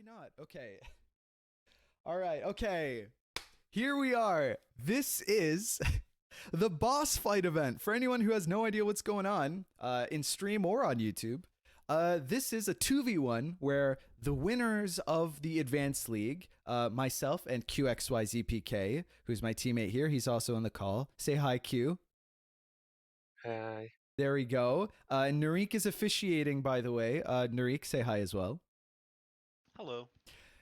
not? Okay. All right. Okay. Here we are. This is the boss fight event. For anyone who has no idea what's going on in stream or on YouTube, this is a 2v1 where the winners of the Advanced League, myself and QXYZPK, who's my teammate here, he's also on the call. Say hi, Q. Hi. There we go. Narik is officiating, by the way. Narik, say hi as well. Hello.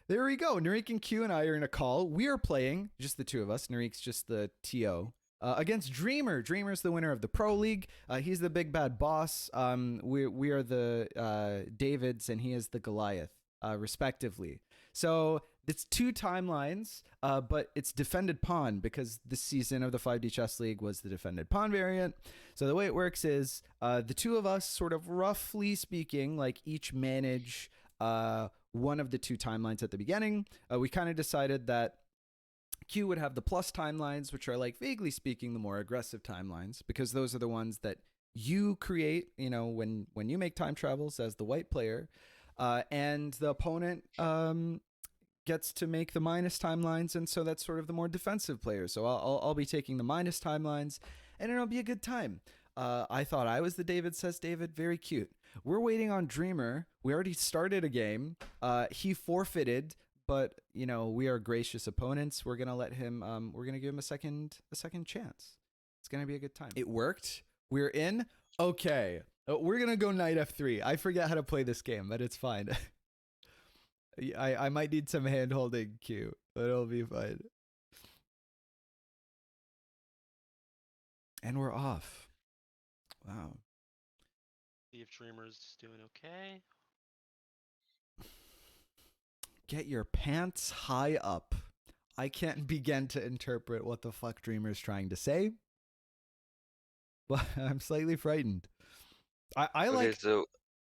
There we go. Narik and Q and I are in a call. We are playing, just the two of us. Narik's just the TO. Against Dreamer. Dreamer's the winner of the Pro League. He's the big bad boss. We are the Davids, and he is the Goliath, respectively. So it's two timelines, but it's defended pawn because this season of the 5D Chess League was the defended pawn variant. So the way it works is the two of us, sort of roughly speaking, like each manage one of the two timelines at the beginning. We kind of decided that Q would have the plus timelines, which are, like, vaguely speaking, the more aggressive timelines, because those are the ones that you create, you know, when you make time travels as the white player, and the opponent gets to make the minus timelines, and so that's sort of the more defensive player. So I'll be taking the minus timelines, and it'll be a good time. I thought I was the David, says David. Very cute. We're waiting on Dreamer. We already started a game. He forfeited, but, you know, we are gracious opponents. We're gonna let him. We're gonna give him a second chance. It's gonna be a good time. It worked. We're in. Okay. We're gonna go knight f3. I forget how to play this game, but it's fine. I might need some hand holding, Q, but it'll be fine. And we're off. Wow. See if Dreamer's doing okay. Get your pants high up. I can't begin to interpret what the fuck Dreamer's trying to say, but I'm slightly frightened. I Okay, like... so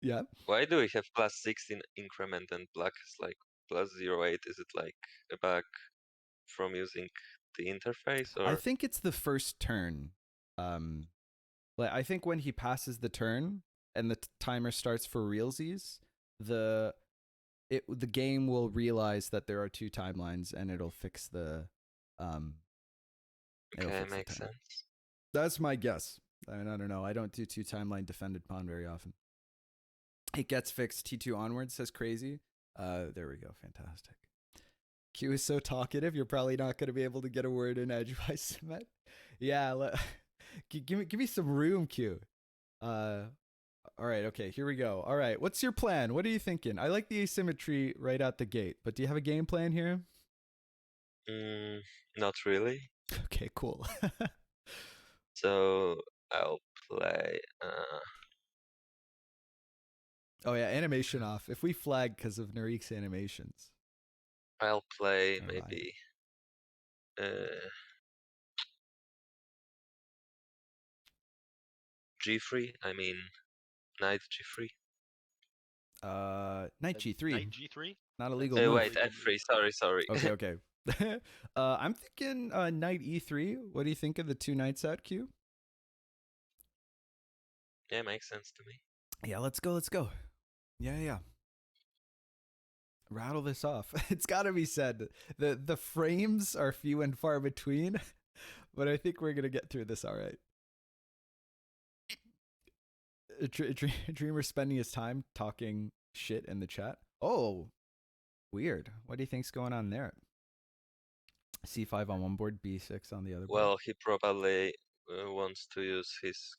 Yeah. why do we have +6 in increment and black is like +0.8? Is it like a bug from using the interface, or? I think it's the first turn. Like, I think when he passes the turn and the timer starts for realsies, the game will realize that there are two timelines, and it'll fix the Okay, makes sense. That's my guess. I mean, I don't know. I don't do two timeline defended pawn very often. It gets fixed T2 onwards, says Crazy. There we go. Fantastic. Q is so talkative, you're probably not going to be able to get a word in edgewise Submit. Yeah, give me some room, Q. All right, okay, here we go. All right, what's your plan? What are you thinking? I like the asymmetry right out the gate, but do you have a game plan here? Not really. Okay, cool. So I'll play. Oh yeah, animation off. If we flag because of Narik's animations. I'll play All maybe. G3. I mean, knight G3. Knight G3. Knight G3? Not a legal Hey, move. wait, F3. Sorry. Okay. I'm thinking knight E3. What do you think of the two knights at Q? Yeah, makes sense to me. Yeah, let's go. Yeah. Rattle this off. It's got to be said. The frames are few and far between, but I think we're going to get through this all right. Dreamer spending his time talking shit in the chat. Oh, weird. What do you think's going on there? C5 on one board, B6 on the other board. Well, he probably wants to use his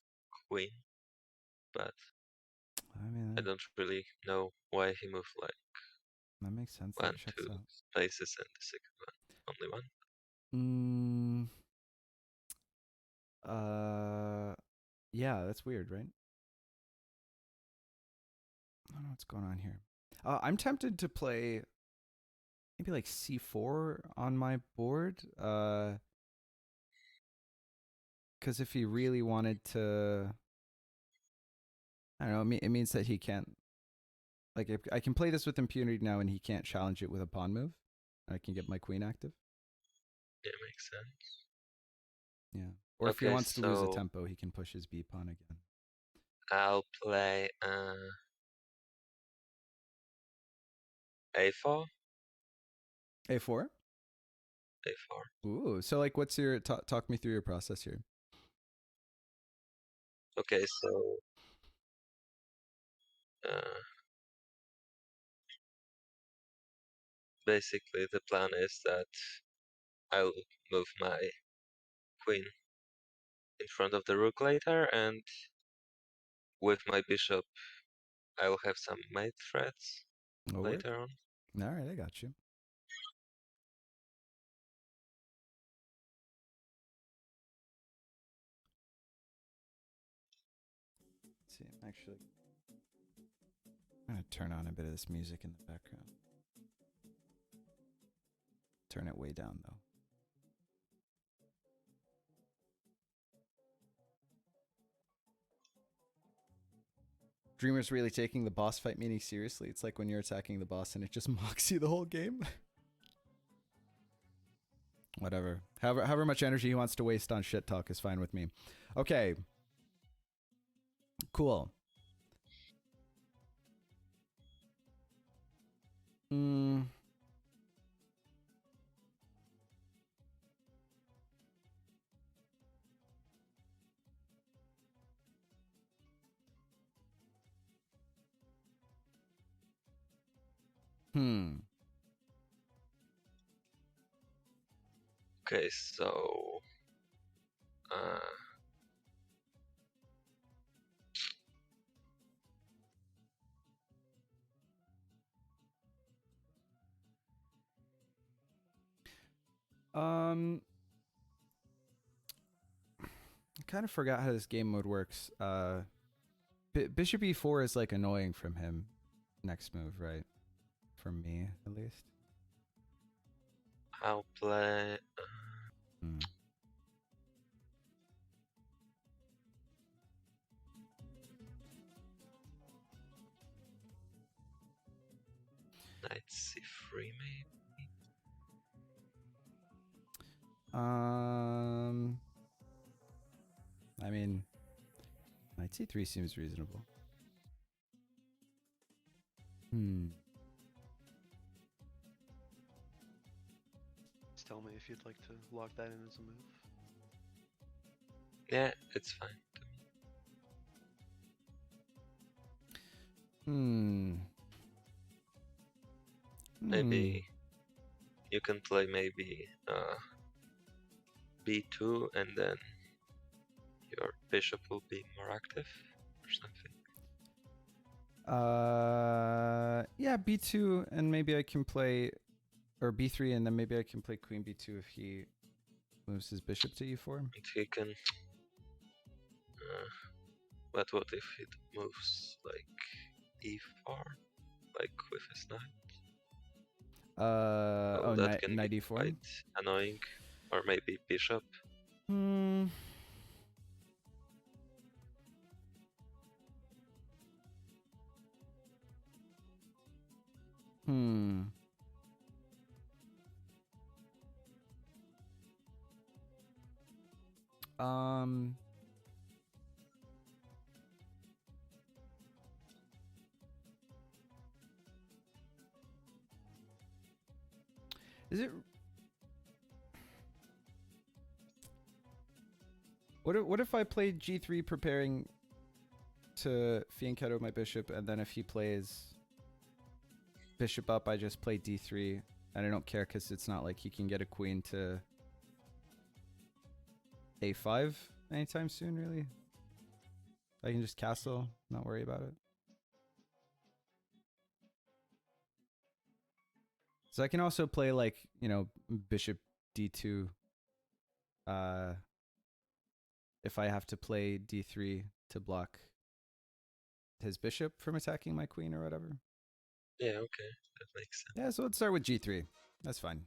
queen, but I don't really know why he moved like that makes sense. 1, 2 spaces and the second one only 1. Yeah, that's weird, right? I don't know what's going on here. I'm tempted to play maybe like C4 on my board. Because if he really wanted to, I don't know, it means that he can't, like, if I can play this with impunity now and he can't challenge it with a pawn move. I can get my queen active. Yeah, makes sense. Yeah. Or if he wants to lose a tempo, he can push his B pawn again. I'll play A4. A4. A4. Ooh, so like, what's your talk me through your process here? Okay, so basically the plan is that I'll move my queen in front of the rook later, and with my bishop I'll have some mate threats later on. All right, I got you. Let's see, actually, I'm gonna turn on a bit of this music in the background. Turn it way down though. Dreamer's really taking the boss fight meaning seriously. It's like when you're attacking the boss and it just mocks you the whole game. Whatever. However much energy he wants to waste on shit talk is fine with me. Okay. Cool. Hmm. Okay, so I kind of forgot how this game mode works. Bishop e4 is like annoying from him. Next move, right? From me, at least. I'll play. Knight c3 maybe. I mean, knight c3 seems reasonable. Just tell me if you'd like to lock that in as a move. Yeah, it's fine to me. Maybe you can play maybe b2 and then your bishop will be more active or something. Yeah, b2 and maybe I can play, or b3 and then maybe I can play queen b2 if he moves his bishop to e4. And he can. But what if it moves like e4, like with his knight? That can knight be e4. Quite annoying, or maybe bishop. Is it? What if I played g3 preparing to fianchetto my bishop, and then if he plays bishop up, I just play d3, and I don't care because it's not like he can get a queen to a5 anytime soon, really. I can just castle, not worry about it. So I can also play like, you know, bishop d2 if I have to play d3 to block his bishop from attacking my queen or whatever. Yeah, okay, that makes sense. Yeah, so let's start with g3. That's fine.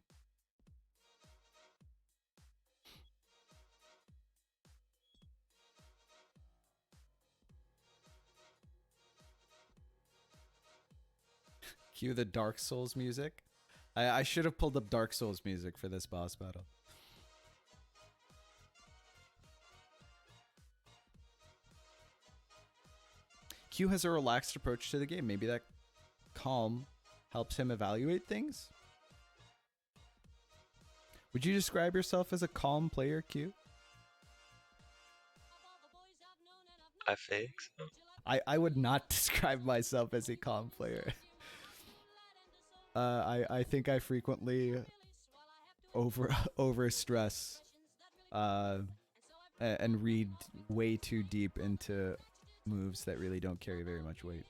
Cue the Dark Souls music. I should have pulled up Dark Souls music for this boss battle. Q has a relaxed approach to the game. Maybe that calm helps him evaluate things. Would you describe yourself as a calm player, Q? I think so. I would not describe myself as a calm player. I think I frequently over stress and read way too deep into moves that really don't carry very much weight.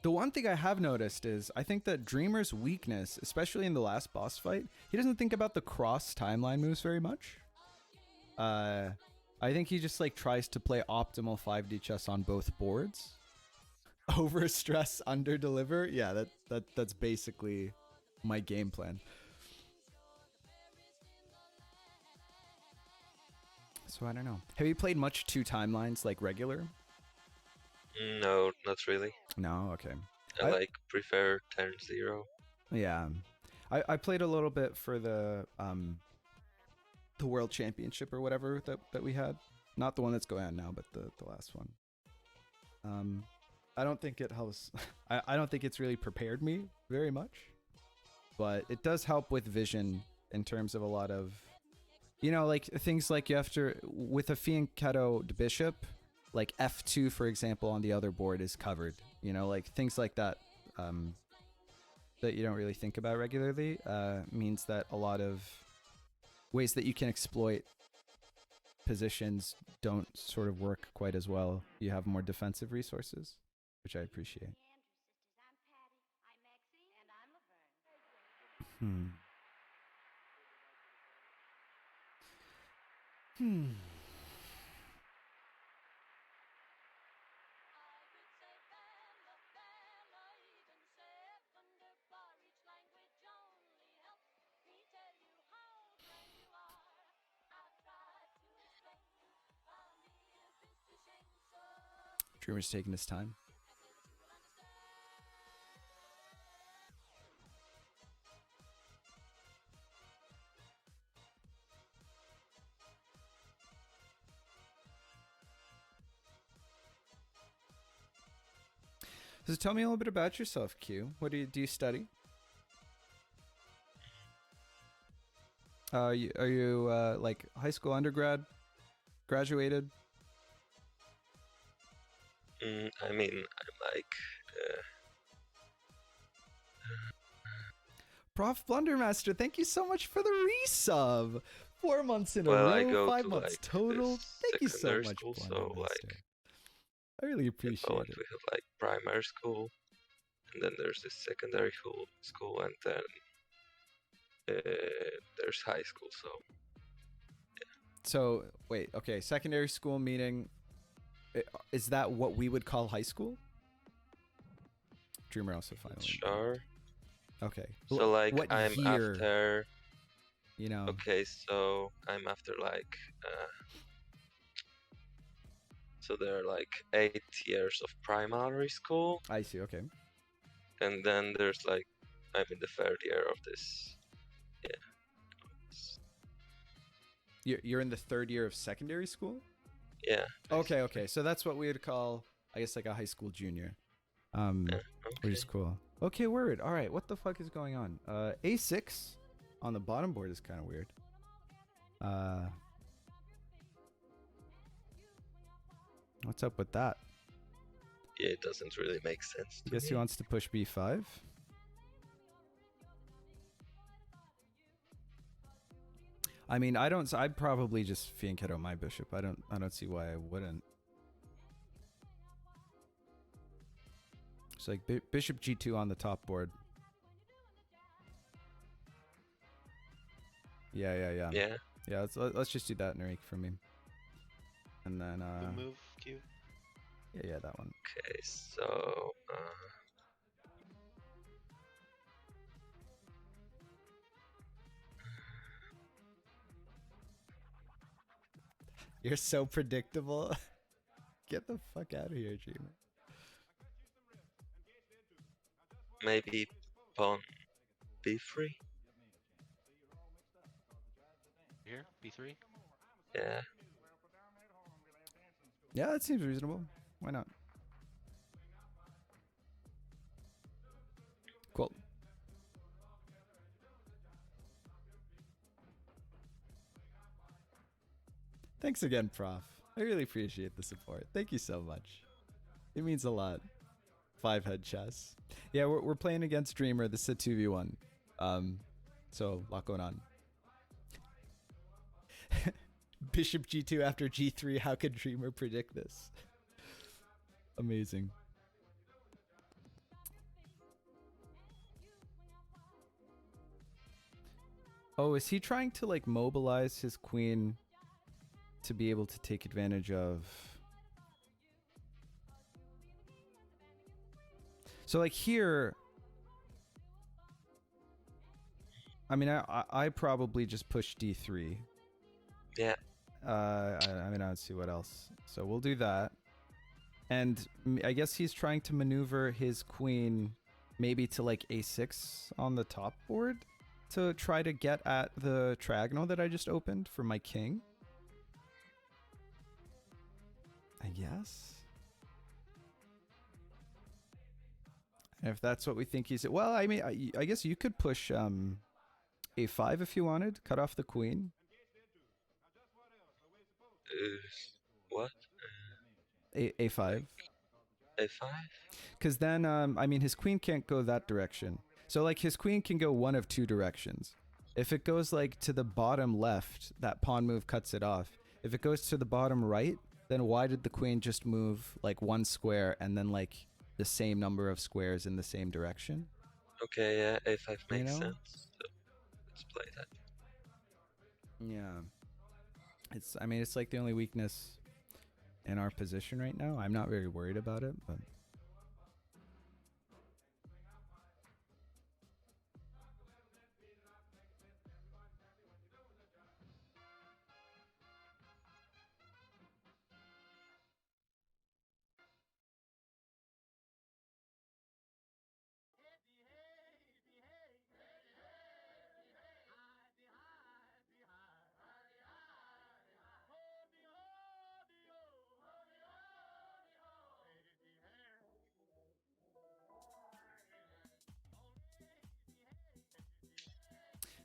The one thing I have noticed is I think that Dreamer's weakness, especially in the last boss fight, he doesn't think about the cross timeline moves very much. I think he just like tries to play optimal 5D chess on both boards. Over stress, under deliver. Yeah, that's basically my game plan. So I don't know. Have you played much 2 timelines like regular? No, not really. No, okay. I like prefer turn 0. Yeah. I played a little bit for the World Championship or whatever that we had. Not the one that's going on now, but the last one. I don't think it helps. I don't think it's really prepared me very much, but it does help with vision in terms of a lot of, you know, like things like you have to, with a Fianchetto bishop, like F2, for example, on the other board is covered, you know, like things like that, that you don't really think about regularly, means that a lot of ways that you can exploit positions don't sort of work quite as well. You have more defensive resources, which I appreciate. Hmm. Dreamer's taking his time. So tell me a little bit about yourself, Q. What do you study? Are you like high school, undergrad, graduated? I mean, I'm like Prof Blundermaster, thank you so much for the resub. 4 months in a well, row, I go 5 to months like total. this Thank you so secondary much, school, so Blundermaster. like I really in appreciate Poland it. we have like primary school, and then there's this secondary school, and then there's high school. So So wait, okay, secondary school meaning, is that what we would call high school? Dreamer also finally. sure. Okay. So like what I'm year? after. You know. Okay, so I'm after like. So there are like 8 years of primary school, I see. Okay. and then there's like I'm in the 3rd year of this. You're in the 3rd year of secondary school? Yeah. Okay. So that's what we would call, I guess, like a high school junior. Okay. Which is cool. Okay, word. All right, what the fuck is going on? A6 on the bottom board is kind of weird. What's up with that? Yeah, it doesn't really make sense. I guess he wants to push B5. I mean, I'd probably just Fianchetto my bishop. I don't see why I wouldn't. It's like bishop G2 on the top board. Yeah. Yeah, let's just do that, Narik, for me. And then Good move, Q. Yeah, that one. Okay, so You're so predictable. Get the fuck out of here, Dreamer. maybe pawn B3. Here, B3. Yeah. Yeah, that seems reasonable. Why not? Thanks again, Prof. I really appreciate the support. Thank you so much. It means a lot. 5-head chess. Yeah, we're playing against Dreamer. This is a 2v1. So a lot going on. Bishop G2 after G3. How could Dreamer predict this? Amazing. Oh, is he trying to like mobilize his queen to be able to take advantage of? So like here, I mean, I probably just push D3. Yeah. I mean, I don't see what else. So we'll do that. And I guess he's trying to maneuver his queen maybe to like A6 on the top board to try to get at the triagonal that I just opened for my king. I guess. And if that's what we think he's... Well, I mean, I guess you could push A5 if you wanted. Cut off the queen. What? A5. A5? Because then, I mean, his queen can't go that direction. So, like, his queen can go one of two directions. If it goes, like, to the bottom left, that pawn move cuts it off. If it goes to the bottom right, then why did the queen just move, like, one square and then, like, the same number of squares in the same direction? Okay, yeah, A5 You makes know? sense. So let's play that. Yeah. I mean, it's, like, the only weakness in our position right now. I'm not very worried about it, but...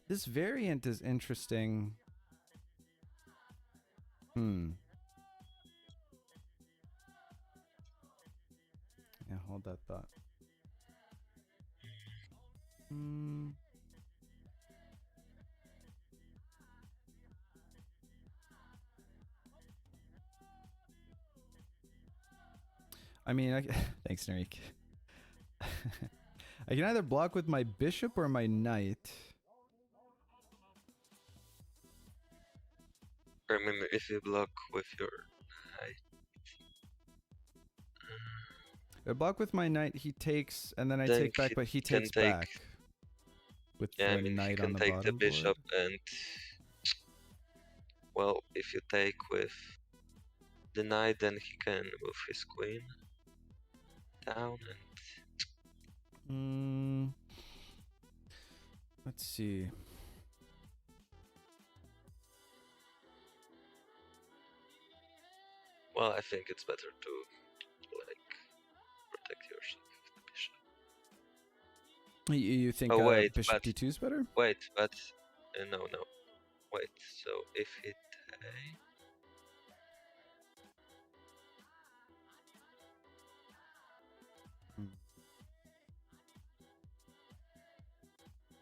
This variant is interesting. Yeah, hold that thought. I mean, thanks, Narik. I can either block with my bishop or my knight. I mean, if you block with your knight. If I block with my knight, he takes, and then I Then take back, he but he can takes take- back. With Yeah, the I mean, he knight can on the take the bottom bishop board. and... Well, if you take with the knight, then he can move his queen down and... Let's see. Well, I think it's better to, like, protect yourself with the bishop. You think Oh, wait, bishop but- d2 is better? Wait, but... no. Wait, so if he take...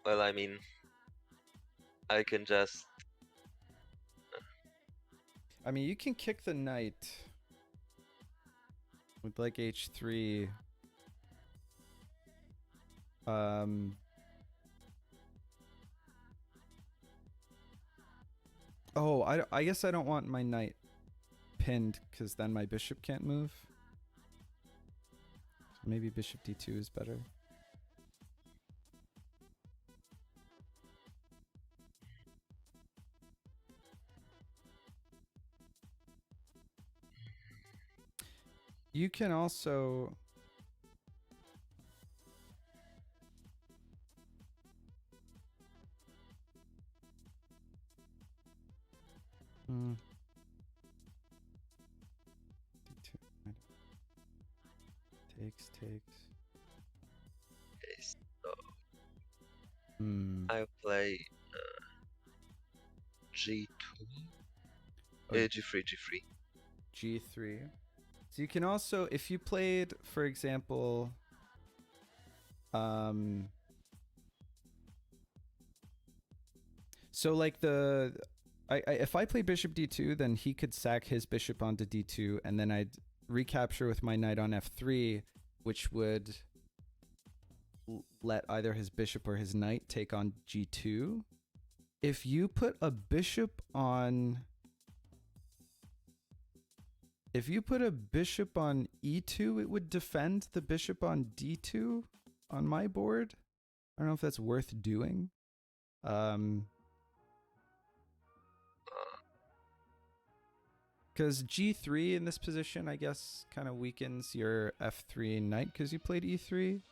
Well, I mean... I can just... I mean, you can kick the knight with like h3. Oh, I guess I don't want my knight pinned because then my bishop can't move. So maybe bishop d2 is better. You can also... Takes. Okay, so Hmm. I play G2. Oh, G3, G3. G3. So you can also, if you played, for example, so like if I play bishop d2, then he could sack his bishop onto d2, and then I'd recapture with my knight on f3, which would let either his bishop or his knight take on g2. If you put a bishop on... If you put a bishop on e2, it would defend the bishop on d2 on my board. I don't know if that's worth doing. Because g3 in this position, I guess, kind of weakens your f3 knight because you played e3.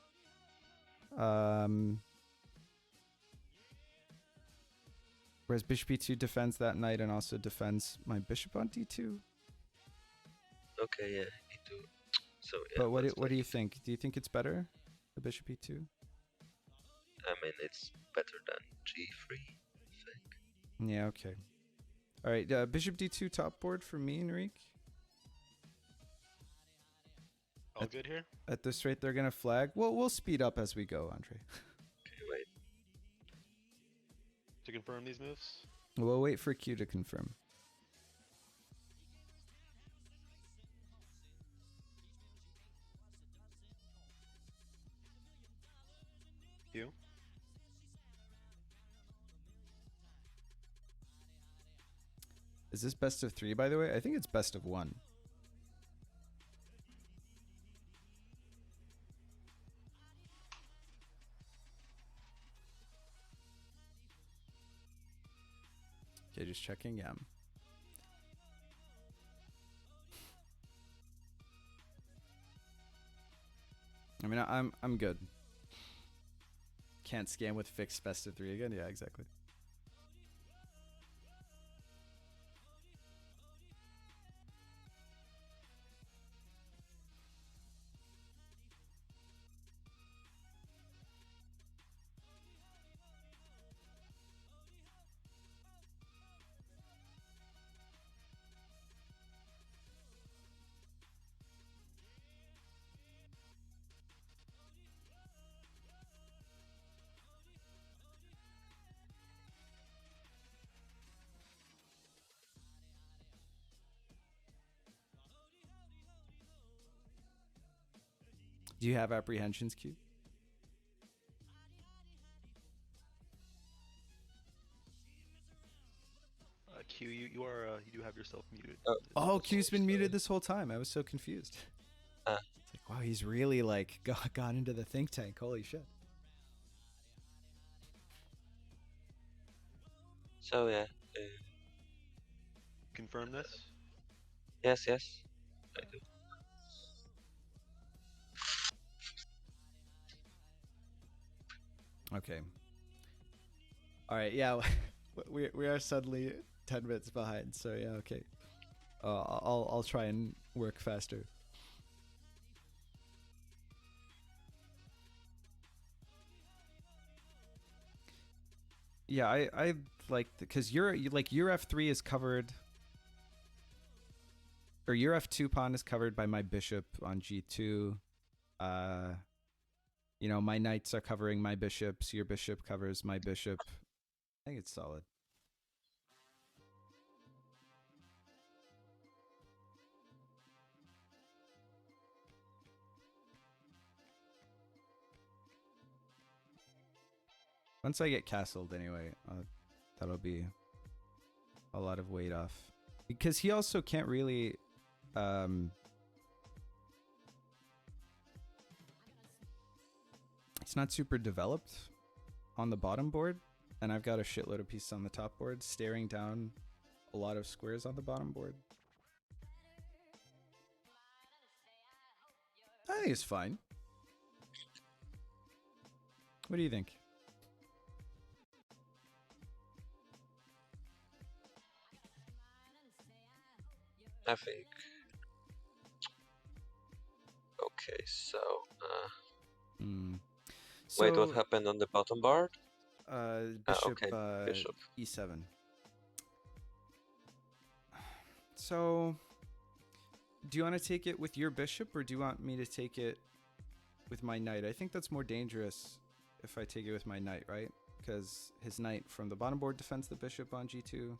Whereas bishop e2 defends that knight and also defends my bishop on d2. Okay, yeah, E2. So yeah. But what let's do play you E2. think? Do you think it's better, the bishop e2? I mean, it's better than G3. I think. Yeah, okay. All right, bishop d2 top board for me, Enrique. All good here? At this rate, they're gonna flag. Well, we'll speed up as we go, Andre. Okay, wait. To confirm these moves? We'll wait for Q to confirm. You? Is this best of 3, by the way? I think it's best of 1. Okay, just checking. Yeah. I mean, I'm good. Can't scam with fixed best of 3 again. Yeah, exactly. Do you have apprehensions, Q? Q, you do have yourself muted. Oh, Q's been muted this whole time. I was so confused. Ah. It's like, wow, he's really like gone into the think tank. Holy shit. So yeah. Confirm this? Yes, yes. I do. Okay. All right. Yeah, we are suddenly 10 minutes behind. So yeah. Okay. I'll try and work faster. Yeah, I like because your f3 is covered, or your f2 pawn is covered by my bishop on g2. You know, my knights are covering my bishops. Your bishop covers my bishop. I think it's solid. Once I get castled anyway, that'll be a lot of weight off. Because he also can't really... it's not super developed on the bottom board. And I've got a shitload of pieces on the top board, staring down a lot of squares on the bottom board. I think it's fine. What do you think? I think. Okay, so. Wait, what happened on the bottom board? Bishop, okay, bishop. E7. So, do you want to take it with your bishop, or do you want me to take it with my knight? I think that's more dangerous if I take it with my knight, right? Because his knight from the bottom board defends the bishop on g2.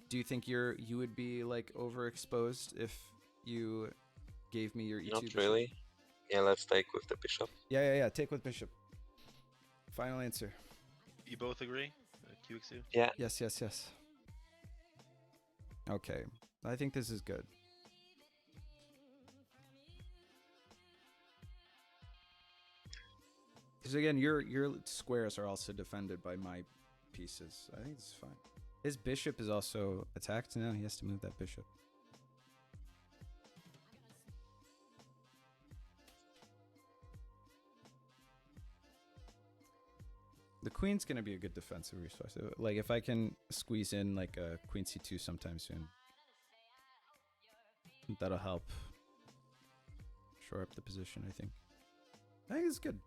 Do you think you would be like overexposed if you gave me your e2 Not bishop? really. Yeah, let's take with the bishop. Yeah. Take with bishop. Final answer. You both agree? QX2? Yeah, Yes. Okay. I think this is good. Because again, your squares are also defended by my pieces. I think this is fine. His bishop is also attacked now. He has to move that bishop. The queen's gonna be a good defensive resource. Like if I can squeeze in like a queen c2 sometime soon, that'll help shore up the position. I think it's good.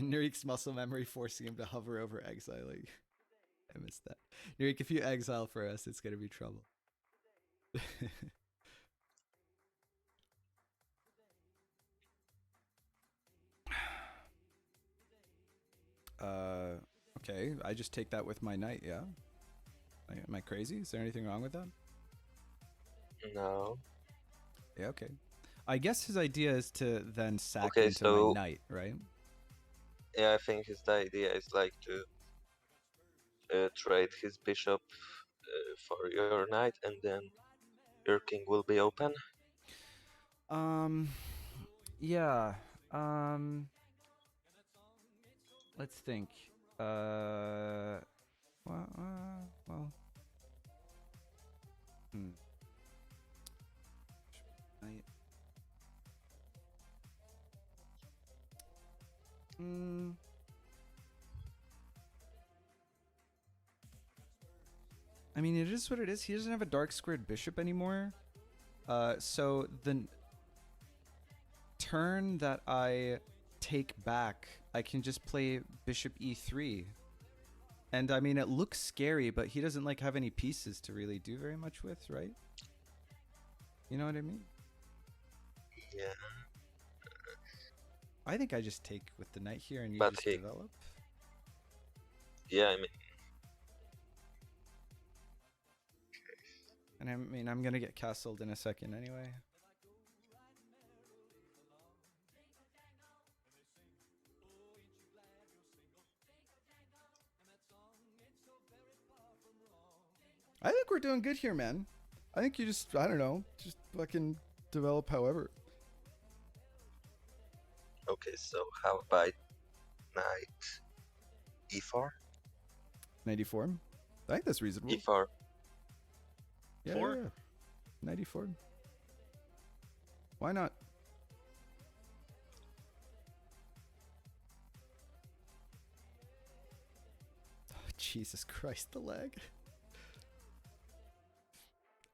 Nurik's muscle memory forcing him to hover over exiling. I missed that. Nurik, if you exile for us, it's gonna be trouble. Okay. I just take that with my knight, yeah? Am I crazy? Is there anything wrong with that? no. Yeah, okay. I guess his idea is to then sack Okay, into so- my knight, right? Yeah, I think the idea is like to trade his bishop for your knight, and then your king will be open. Yeah. Let's think. Well. Knight. I mean, it is what it is. He doesn't have a dark squared bishop anymore. So the turn that I take back, I can just play bishop e3. And I mean, it looks scary, but he doesn't like have any pieces to really do very much with, right? You know what I mean? Yeah. I think I just take with the knight here and you But just he- develop. Yeah, I mean, And I mean, I'm gonna get castled in a second anyway. I think we're doing good here, man. I think you just, I don't know, just fucking develop however. okay, so how about knight e4? 94. I think that's reasonable. e4. Yeah, Four? yeah. 94. Why not? Oh, Jesus Christ, the lag.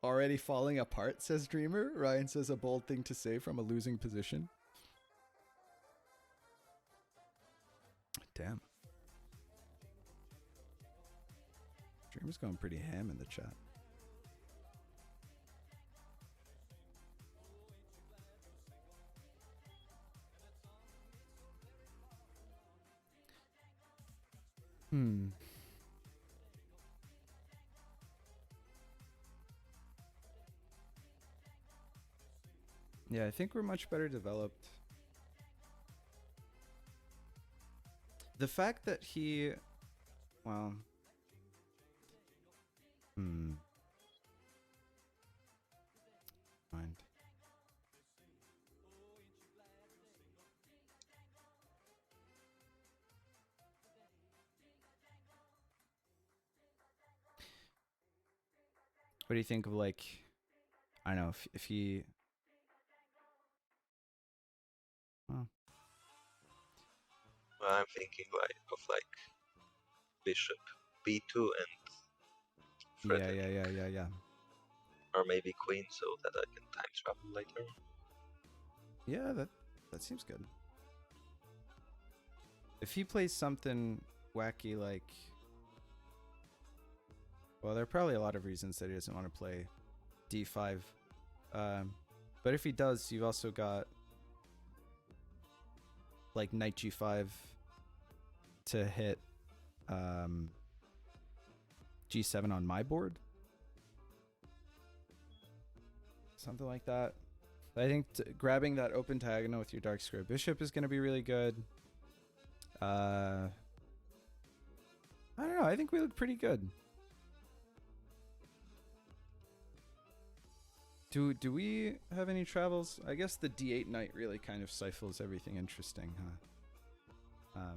Already falling apart, says Dreamer. Ryan says a bold thing to say from a losing position. Damn. Dreamer's going pretty ham in the chat. Yeah, I think we're much better developed. The fact that he... Well... Mind. What do you think of, like... I don't know, if he... Well, Well, I'm thinking like bishop b2 and Yeah, threatening, yeah. or maybe queen, so that I can time travel later. Yeah, that seems good. If he plays something wacky like, well, there are probably a lot of reasons that he doesn't want to play d5. But if he does, you've also got like knight g5 to hit g7 on my board. Something like that. I think grabbing that open diagonal with your dark square bishop is going to be really good. I don't know. I think we look pretty good. Do we have any travels? I guess the d8 knight really kind of stifles everything interesting, huh?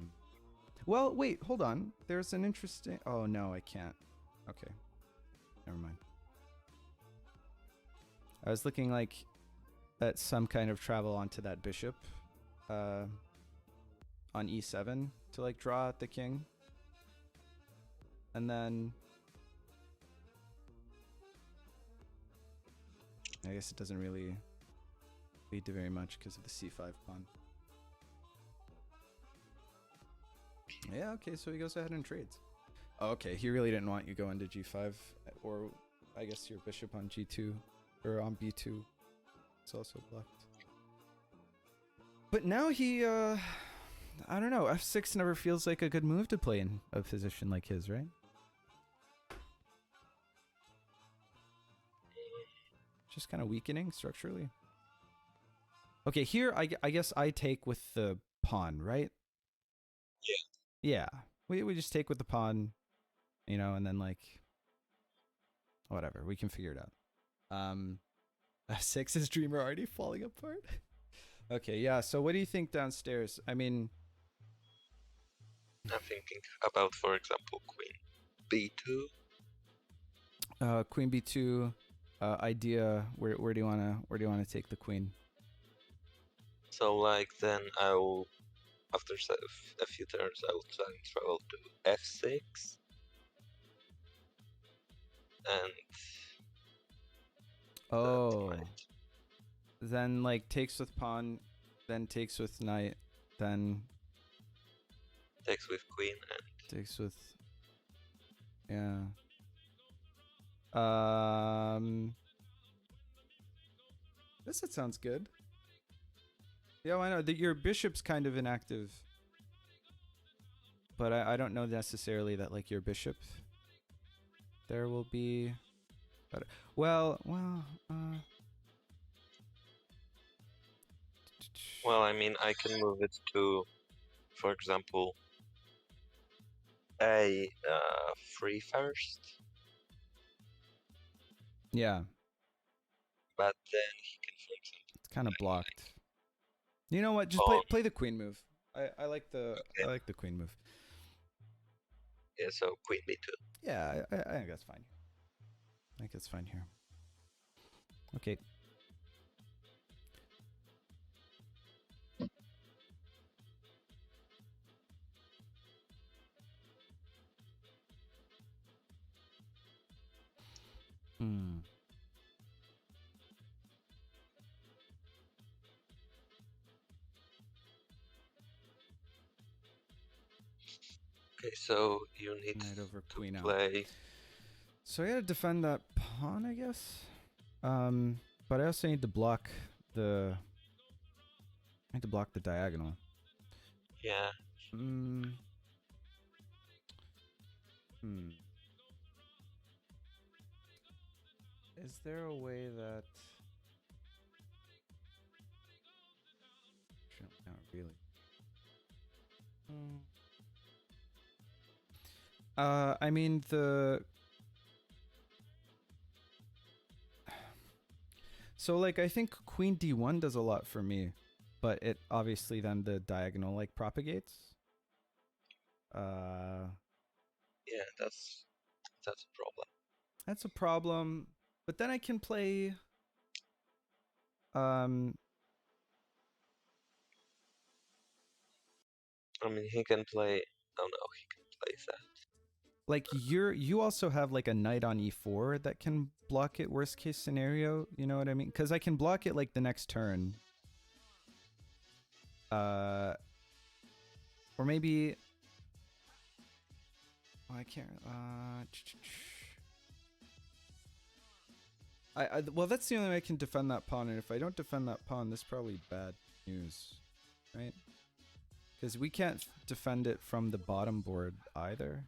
Well, wait, hold on. There's an interesting... Oh, no, I can't. Okay. Never mind. I was looking like at some kind of travel onto that bishop on e7 to like draw out the king. And then I guess it doesn't really lead to very much because of the c5 pawn. Yeah, okay, so he goes ahead and trades. Oh, okay, he really didn't want you going to g5, or I guess your bishop on g2 or on b2. It's also blocked. But now he, I don't know, f6 never feels like a good move to play in a position like his, right? Just kind of weakening structurally. Okay, here I guess I take with the pawn, right? Yeah. We just take with the pawn, you know, and then like whatever, we can figure it out. F6 is Dreamer already falling apart. Okay, yeah. So what do you think downstairs? I mean, I'm thinking about, for example, queen b2. Queen b2 idea. Where do you wanna take the queen? So like then I'll, after a few turns, I will try and travel to f6 and Oh, that might then like takes with pawn, then takes with knight, then takes with queen and takes with yeah. This it sounds good. Yeah, I know that your bishop's kind of inactive, but I don't know necessarily that like your bishop there will be. But well. well, I mean I can move it to, for example, a 3 first, Yeah, but then he can, for example, it's kind of play like blocked. You know what? Just pawn. play the queen move. I like the queen move. Yeah, so queen b2. Yeah, I think that's fine. I think that's fine here. Okay. Hmm. Okay, so you need Knight over to queen out. play. So I gotta defend that pawn, I guess. But I also need to block the. I need to block the diagonal. Yeah. Is there a way that? Not really. I mean the. So like I think queen d1 does a lot for me, but it obviously then the diagonal like propagates. Yeah, that's a problem. That's a problem. But then I can play. I mean, he can play. Oh no, he can play that. like you also have like a knight on e4 that can block it worst case scenario, you know what I mean? Because I can block it like the next turn. Or maybe oh, I can't well, that's the only way I can defend that pawn, and if I don't defend that pawn, this is probably bad news, right? Because we can't defend it from the bottom board either.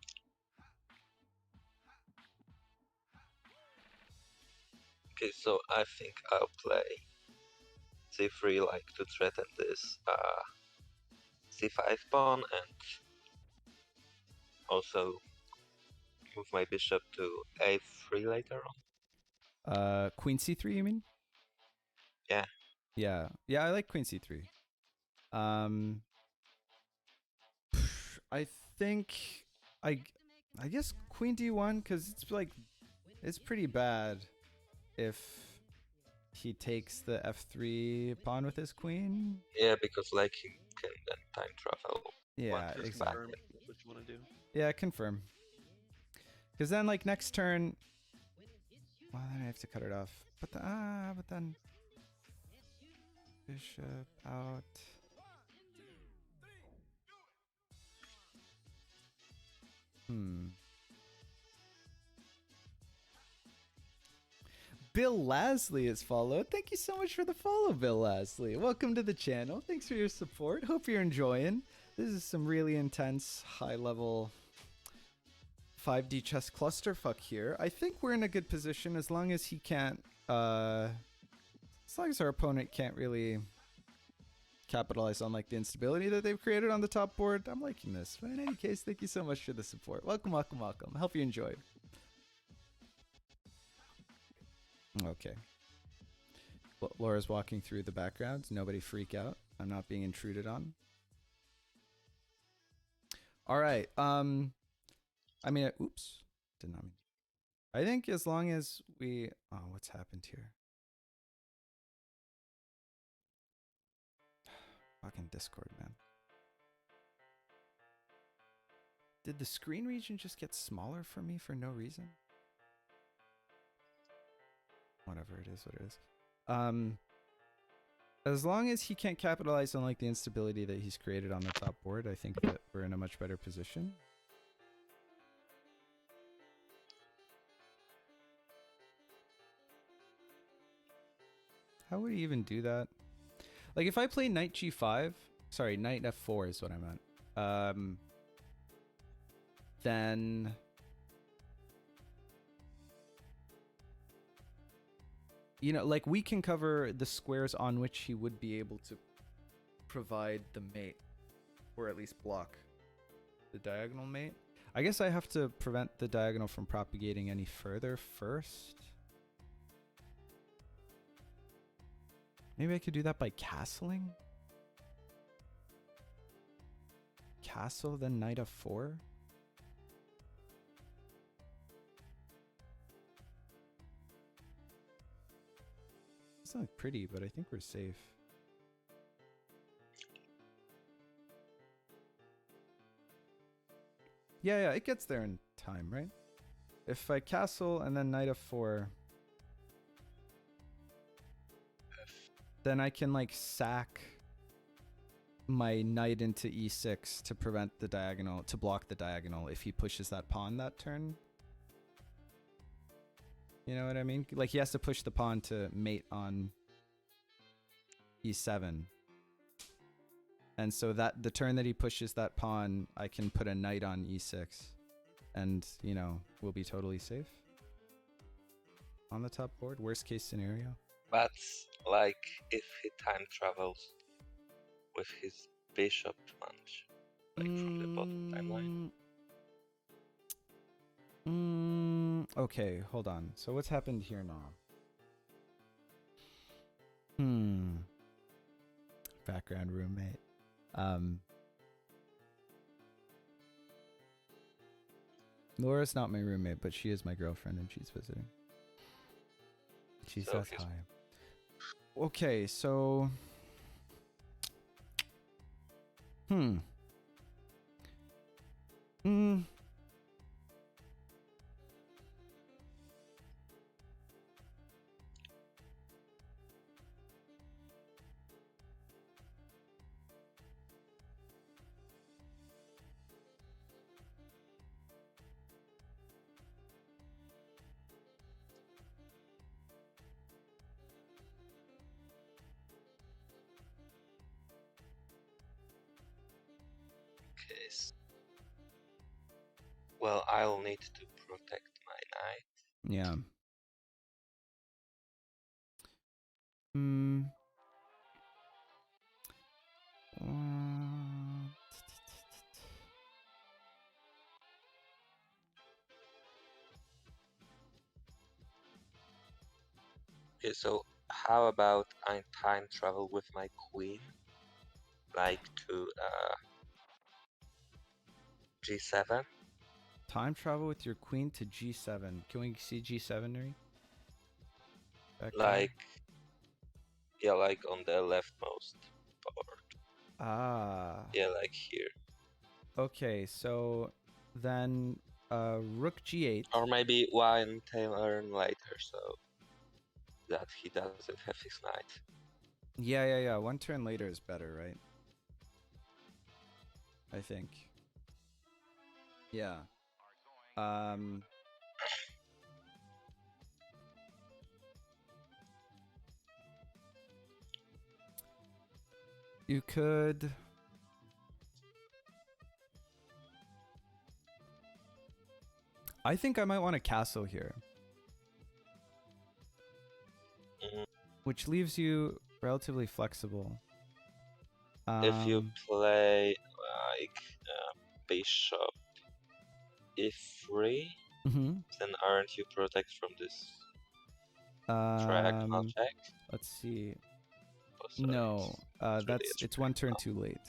Okay, so I think I'll play c3 like to threaten this c5 pawn and also move my bishop to a3 later on. Queen c3, you mean? Yeah. Yeah, I like queen c3. I think I guess queen d1, because it's like it's pretty bad if he takes the f3 pawn with his queen. Yeah, because like he can then time travel. Yeah, Just exactly. confirm what you want to do. Yeah, confirm. Because then, like, next turn... Well, then I have to cut it off. But then... Bishop out. Bill Lasley is followed. Thank you so much for the follow, Bill Lasley. Welcome to the channel. Thanks for your support. Hope you're enjoying. This is some really intense, high-level 5D chess clusterfuck here. I think we're in a good position as long as he can't... as long as our opponent can't really capitalize on like the instability that they've created on the top board. I'm liking this. But in any case, thank you so much for the support. Welcome, welcome, welcome. I hope you enjoyed. Okay. Laura's walking through the background. Nobody freak out. I'm not being intruded on. All right. I mean, oops. Did not mean. I think as long as we... Oh, what's happened here? Fucking Discord, man. Did the screen region just get smaller for me for no reason? Whatever it is, what it is. As long as he can't capitalize on like the instability that he's created on the top board, I think that we're in a much better position. How would he even do that? Like if I play knight g5, sorry, knight f4 is what I meant. Then you know, like we can cover the squares on which he would be able to provide the mate, or at least block the diagonal mate. I guess I have to prevent the diagonal from propagating any further first. Maybe I could do that by castling? Castle, then knight f4? It's not pretty, but I think we're safe. Yeah, it gets there in time, right? If I castle and then knight f4... then I can like sack my knight into e6 to prevent the diagonal, to block the diagonal if he pushes that pawn that turn. You know what I mean? Like he has to push the pawn to mate on e7. And so that the turn that he pushes that pawn, I can put a knight on e6 and, you know, we'll be totally safe on the top board. Worst case scenario. But like if he time travels with his bishop punch, like from the bottom timeline. Okay, hold on. So what's happened here now? Background roommate. Laura's not my roommate, but she is my girlfriend and she's visiting. She So says hi. Okay, so... case, well, I'll need to protect my knight. Yeah. Hmm. Okay, so how about I time travel with my queen, like to G7? Time travel with your queen to G7. Can we see G7, Nuri? Back there? Like, yeah, like on the leftmost board. Ah. Yeah, like here. Okay, so then rook G8. Or maybe one turn later, so that he doesn't have his knight. Yeah. One turn later is better, right? I think. Yeah. You could. I think I might want a castle here, Mhm. which leaves you relatively flexible. If you play like bishop e3, Mhm. then aren't you protect from this Um, diagonal check? let's see. Oh, sorry, No, it's really it's one turn too late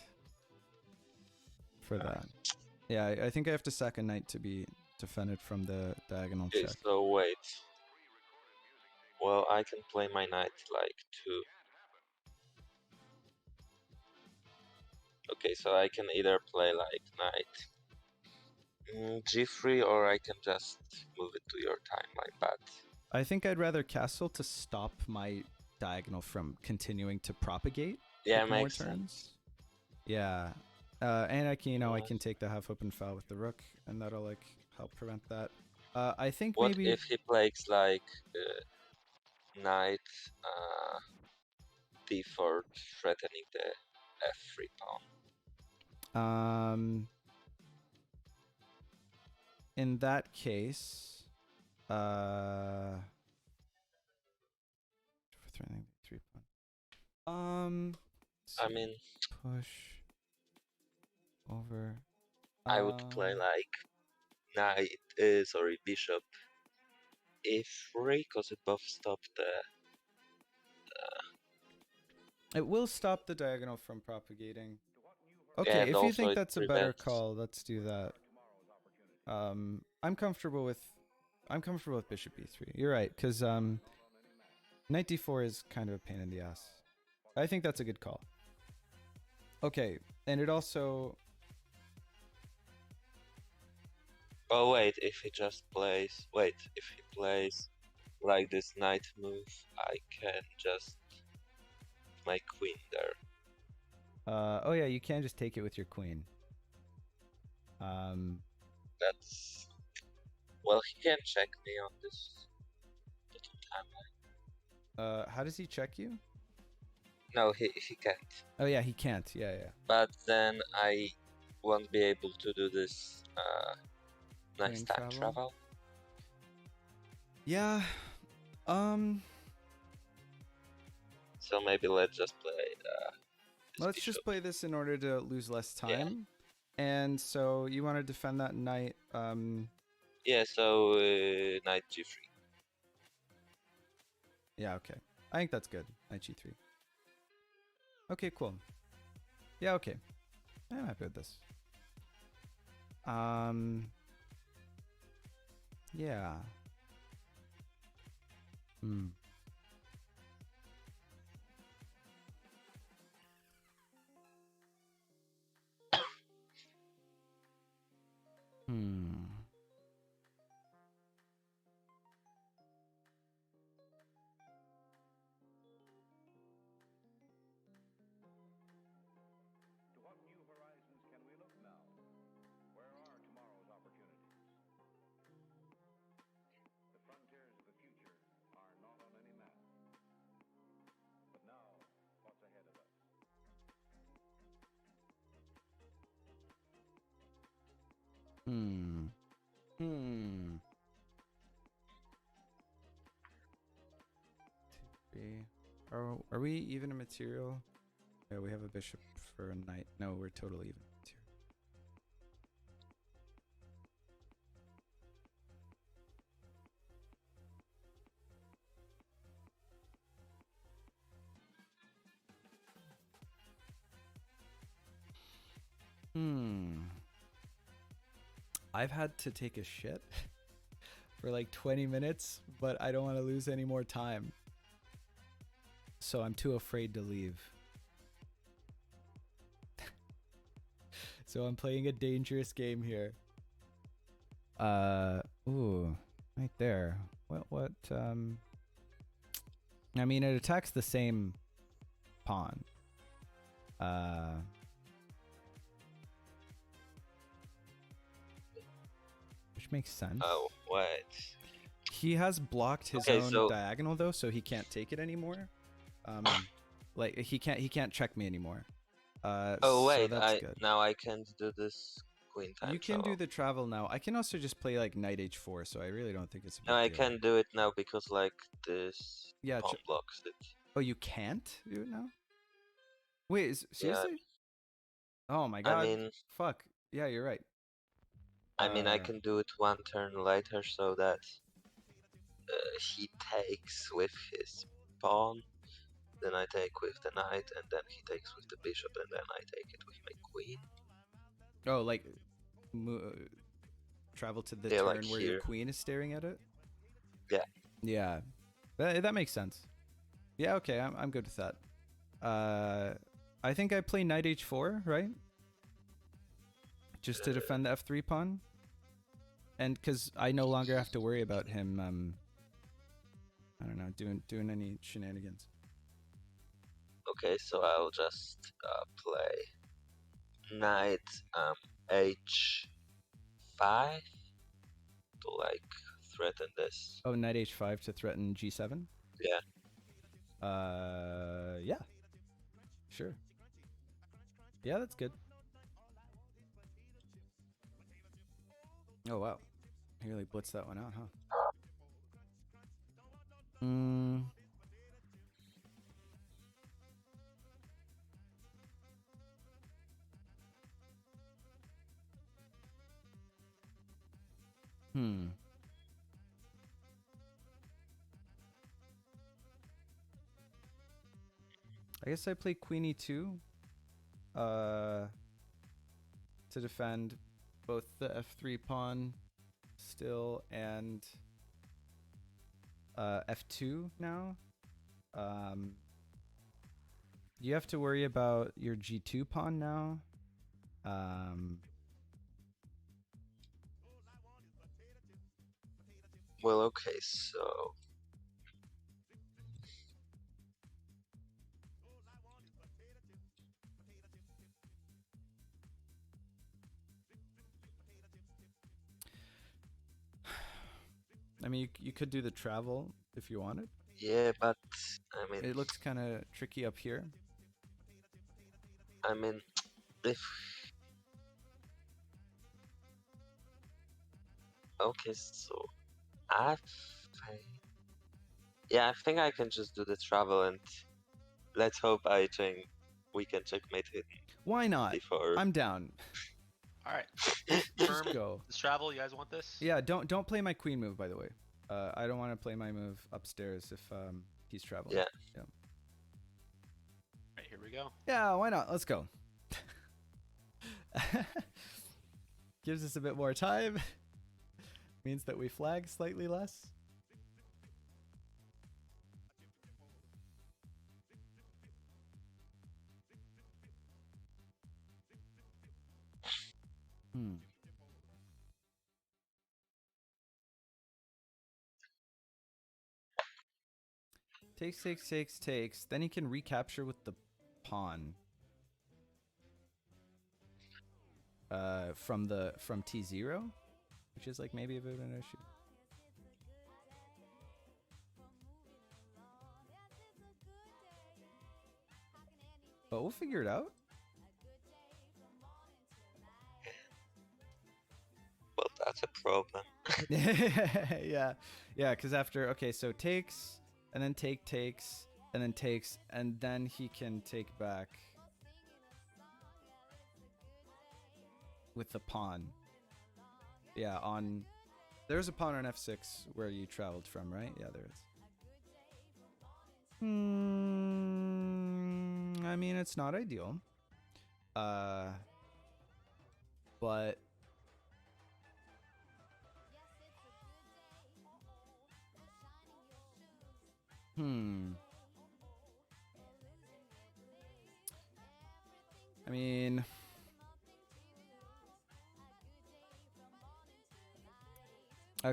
for that. Yeah, I think I have to sack a knight to be defended from the diagonal Okay, check. so wait. Well, I can play my knight like two. Okay, so I can either play like knight g3, or I can just move it to your timeline, but I think I'd rather castle to stop my diagonal from continuing to propagate. yeah, with more makes turns. sense. Yeah, and I can, I Yes. can take the half open file with the rook, and that'll like help prevent that. I think What maybe if he plays like knight d4, threatening the f3 pawn? In that case, threatening 3 pawn. I mean, Push over. I would play like knight, sorry, bishop e3, because it both stop the. It will stop the diagonal from propagating. Yeah, Okay, and if you also think it that's a better prevents. call, let's do that. I'm comfortable with bishop e3. You're right, because knight d4 is kind of a pain in the ass. I think that's a good call. Okay, and it also. Oh wait, if he just plays. Wait, if he plays like this knight move, I can just my queen there. Oh yeah, you can just take it with your queen. That's. Well, he can check me on this timeline. How does he check you? No, he can't. Oh yeah, he can't. Yeah. But then I won't be able to do this nice Queen time travel. Yeah. So maybe let's just play. Let's just play this in order to lose less time. Yeah. And so you want to defend that knight. Yeah. So knight g3. Yeah. Okay. I think that's good. Knight g3. Okay. Cool. Yeah. Okay. I'm happy with this. Yeah. Hmm. To what new horizons can we look now? Where are tomorrow's opportunities? The frontiers of the future are not on any Hmm. Hmm. 2, 3. Are we even a material? Yeah, we have a bishop for a knight. No, we're totally even material. Hmm. I've had to take a shit for like 20 minutes, but I don't want to lose any more time. So I'm too afraid to leave. So I'm playing a dangerous game here. Ooh, right there. I mean, it attacks the same pawn. Which makes sense. Oh, what? He has blocked his Okay, own so- diagonal though, so he can't take it anymore. Like he can't check me anymore. Oh so wait, that's good. now I can't do this queen time You can do travel. the travel now. I can also just play like knight h4, so I really don't think it's a big No, I deal. can't do it now because like this Yeah. pawn blocks it. Oh, you can't do it now? Wait, Yeah, seriously? Oh my god. I mean, Fuck. Yeah, you're right. I can do it one turn later so that he takes with his pawn, then I take with the knight, and then he takes with the bishop, and then I take it with my queen. Oh, like travel to the Yeah, turn like where your here. queen is staring at it? Yeah. Yeah. That makes sense. Yeah, okay, I'm good with that. I think I play knight h4, right? Just to defend the f3 pawn. And because I no longer have to worry about him, I don't know, doing any shenanigans. Okay, so I'll just play knight h5 to like threaten this. Oh, knight h5 to threaten g7? Yeah. Yeah. Sure. Yeah, that's good. Oh, wow. He really blitzed that one out, huh? Hmm. Hmm. I guess I play queen e2 to defend both the f3 pawn still and f2 now. You have to worry about your g2 pawn now. Well, okay, so I mean, you could do the travel if you wanted. yeah, but I mean, It looks kind of tricky up here. if okay, so I yeah, I think I can just do the travel and let's hope we can checkmate it Why not? before. I'm down. All right. Just Firm. go. This travel, you guys want this? Yeah, don't play my queen move, by the way. I don't want to play my move upstairs if he's traveling. Yeah. Yeah. Right, here we go. Yeah, why not? Let's go. Gives us a bit more time. Means that we flag slightly less. Hmm. Takes. Then he can recapture with the pawn. From T0, which is like maybe a bit of an issue. But we'll figure it out. problem. Yeah, yeah. Because after so takes and then takes and then takes and then he can take back with the pawn. Yeah, on there's a pawn on f6 where you traveled from, right? Yeah, there is. I mean, it's not ideal. But I mean,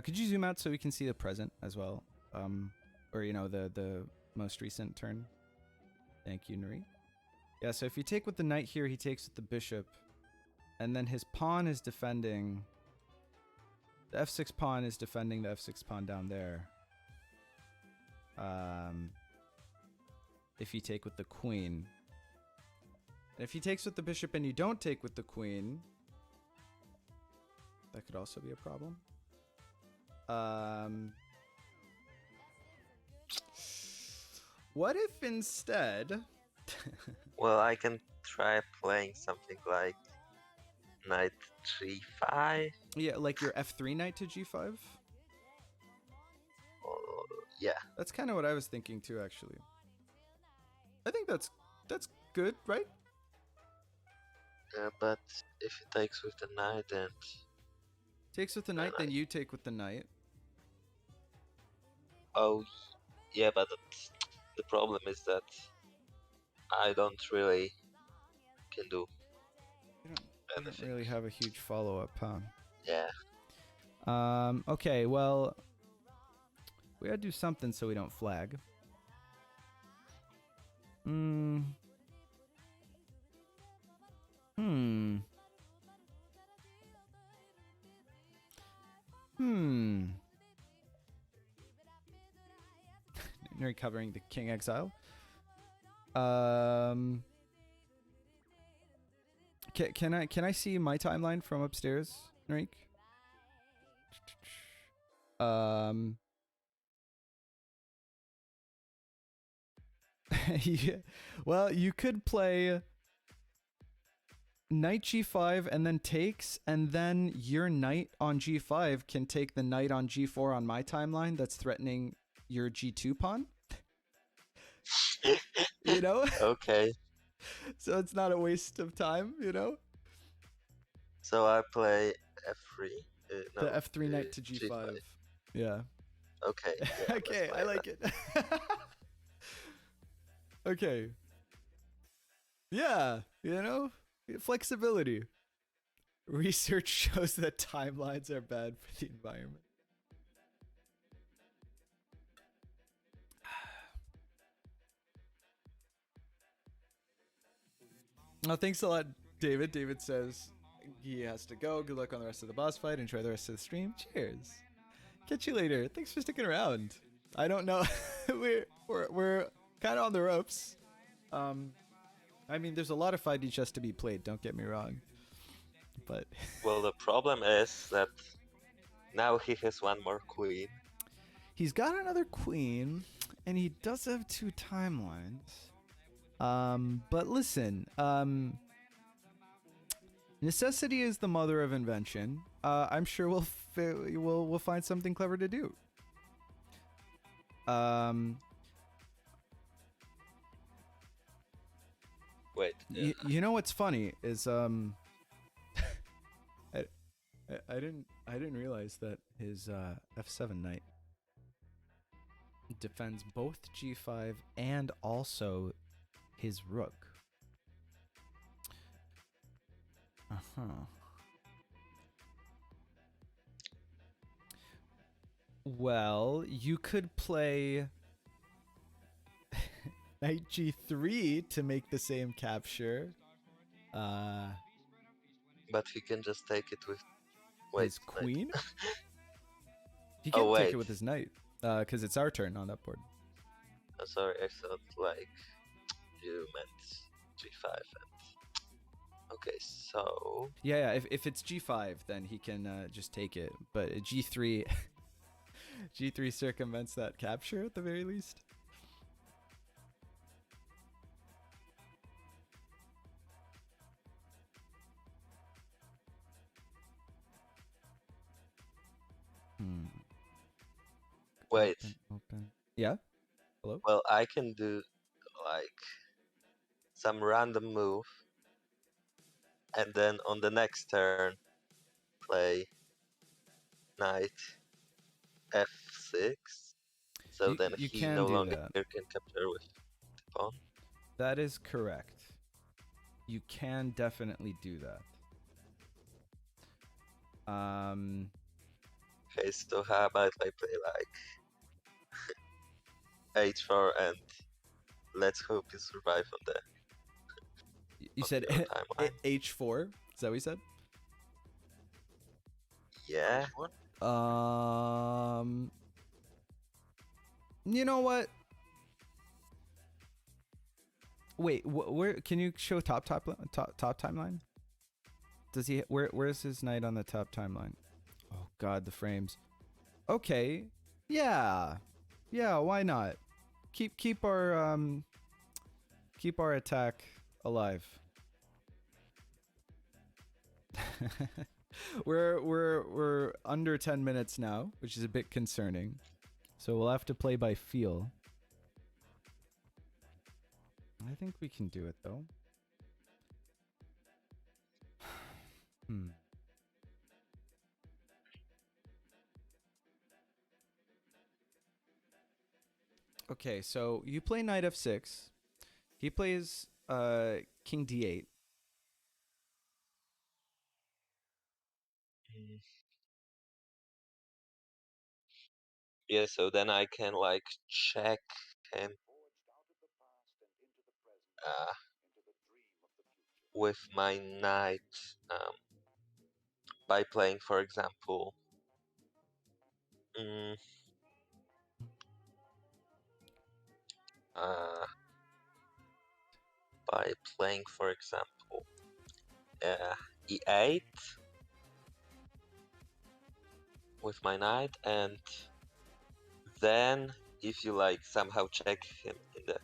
could you zoom out so we can see the present as well? Or the most recent turn. Thank you, Nuri. Yeah, so if you take with the knight here, he takes with the bishop, and then his pawn is defending. The f6 pawn is defending the f6 pawn down there. If you take with the queen. And if he takes with the bishop and you don't take with the queen, that could also be a problem. What if instead... Well, I can try playing something like knight g5. Yeah, like your f3 knight to g5? Or, yeah. That's kind of what I was thinking too, actually. I think that's good, right? But if he takes with the knight, then Takes with the knight, then you take with the knight. oh, yeah. But the problem is that I don't really can do You don't anything. really have a huge follow-up, huh? Yeah. Okay, well, we gotta do something so we don't flag. Nuri covering the king exile. Can I see my timeline from upstairs, Narik? Yeah. Well, you could play knight g5 and then takes, and then your knight on g5 can take the knight on g4 on my timeline that's threatening your g2 pawn. You know? Okay. So it's not a waste of time, you know? So I play f3. The No, f3 knight to g5. Yeah. Okay. Yeah, let's Okay, play I like it. Okay. Yeah, you know, flexibility. Research shows that timelines are bad for the environment. Oh, thanks a lot, David. David says he has to go. Good luck on the rest of the boss fight. Enjoy the rest of the stream. Cheers. Catch you later. Thanks for sticking around. I don't know. we're kind of on the ropes. I mean, there's a lot of 5D chess to be played. Don't get me wrong. But Well, the problem is that now he has one more queen. he's got another queen, and he does have 2 timelines. But listen, necessity is the mother of invention. I'm sure we'll find something clever to do. Wait. You know what's funny is I didn't realize that his f7 knight defends both g5 and also his rook. Well, you could play knight g3 to make the same capture. But he can just take it with. Wait. His queen? He Oh, can't take wait. it with his knight, because it's our turn on that board. Oh, sorry, I thought like you meant g5 and. Okay, so Yeah. If it's G5, then he can just take it. But G3, G3 circumvents that capture at the very least. Hmm. wait. Open. Yeah. Hello. Well, I can do like some random move, and then on the next turn play knight f6. So then You he can no do longer that. can capture with the pawn. That is correct. You can definitely do that. Okay, so how about I play like h4 and let's hope you survive on the You on said your timeline. H4. Is that what you said? Yeah. H4? You know what? Wait, where can you show top timeline? Does he where's his knight on the top timeline? Oh god, the frames. Okay. Yeah. Yeah, why not? Keep our attack alive. we're under 10 minutes now, which is a bit concerning. So we'll have to play by feel. I think we can do it though. Okay, so you play knight f6. He plays king d8. Mm. Yeah, so then I can like check him with my knight by playing, for example, mm, uh, by playing, for example, e8 with my knight, and then if you like somehow check him in the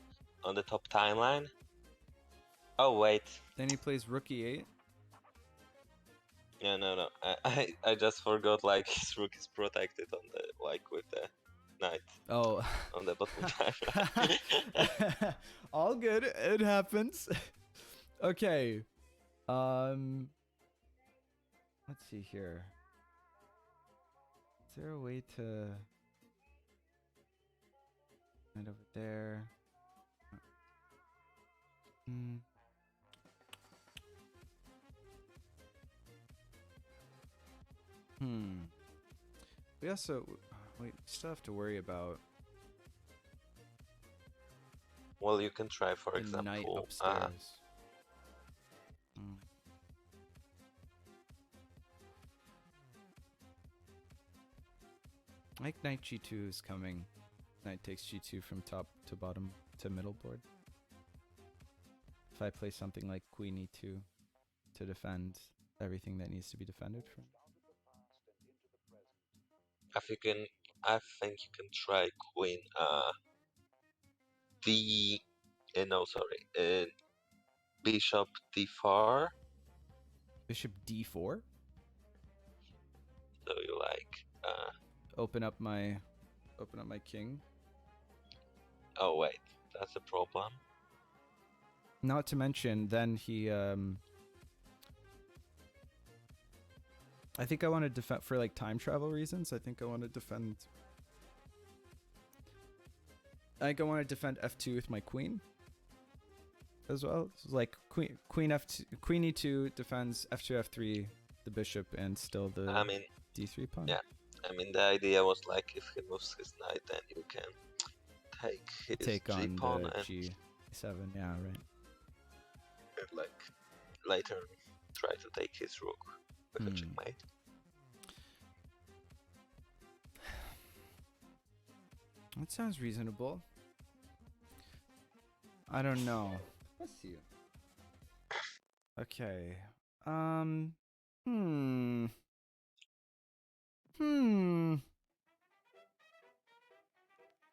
on the top timeline. Oh wait, Then he plays rook e8. yeah, no, I just forgot like his rook is protected on the like with the knight Oh. on the bottom timeline. All good. It happens. Okay. Let's see here. Is there a way to right over there? We also we still have to worry about Well, you can try, for the knight example, upstairs. Like knight g2 is coming. Knight takes g2 from top to bottom to middle board. If I play something like queen e2 to defend everything that needs to be defended from. I think you can try queen d no, sorry, bishop d4. Bishop d4. So you like Open up my king. oh wait, that's a problem. Not to mention, then he I think I want to defend for like time travel reasons. I think I want to defend f2 with my queen as well. So like queen f2, queen e2 defends f2 f3 the bishop and still the I mean, d3 pawn. yeah. I mean, the idea was like if he moves his knight, then you can take his on g-pawn the and g7. Yeah, right. like later try to take his rook with a checkmate. That sounds reasonable. I don't know. Let's see. Okay. Hmm. Hmm.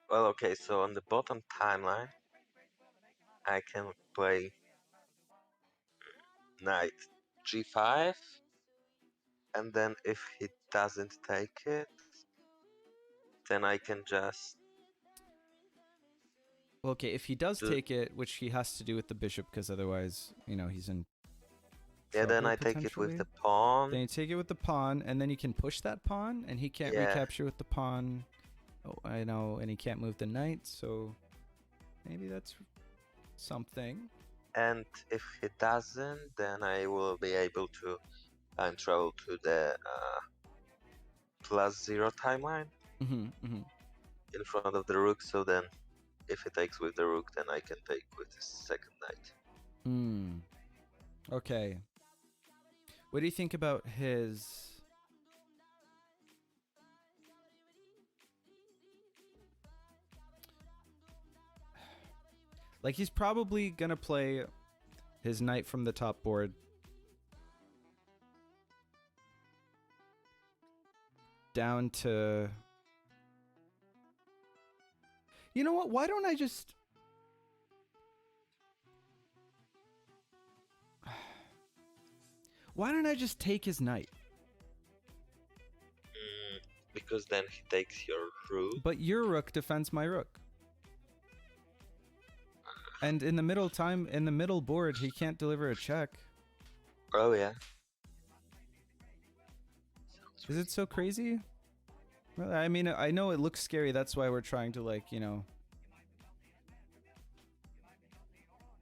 Well, okay, so on the bottom timeline, I can play knight g5, and then if he doesn't take it, then I can just Well, okay, if he does do, take it, which he has to do with the bishop, because otherwise, he's in yeah, then trouble I take it with potentially. the pawn. Then you take it with the pawn, and then you can push that pawn, and he can't Yeah. recapture with the pawn. Oh, I know, and he can't move the knight, so maybe that's something. And if he doesn't, then I will be able to time travel to the +0 timeline in front of the rook. So then, if he takes with the rook, then I can take with the second knight. Okay. What do you think about his... Like, he's probably gonna play his knight from the top board. Down to... You know what? Why don't I just... Why don't I just take his knight? Because then he takes your rook. But your rook defends my rook. And in the middle board, he can't deliver a check. Oh yeah. Is it so crazy? Well, I mean, I know it looks scary. That's why we're trying to, like,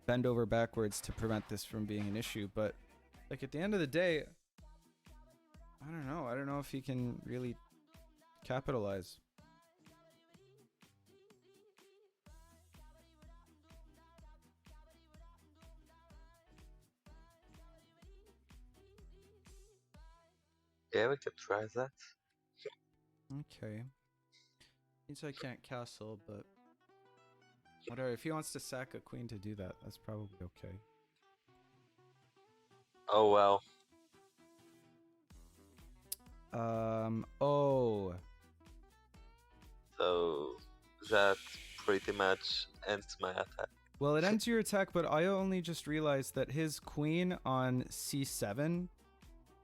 bend over backwards to prevent this from being an issue. But, like, at the end of the day, I don't know. I don't know if he can really capitalize. Yeah, we can try that. Okay. Means I can't castle, but whatever. If he wants to sack a queen to do that, that's probably okay. Oh well. Oh. So that pretty much ends my attack. Well, it ends your attack, but I only just realized that his queen on c7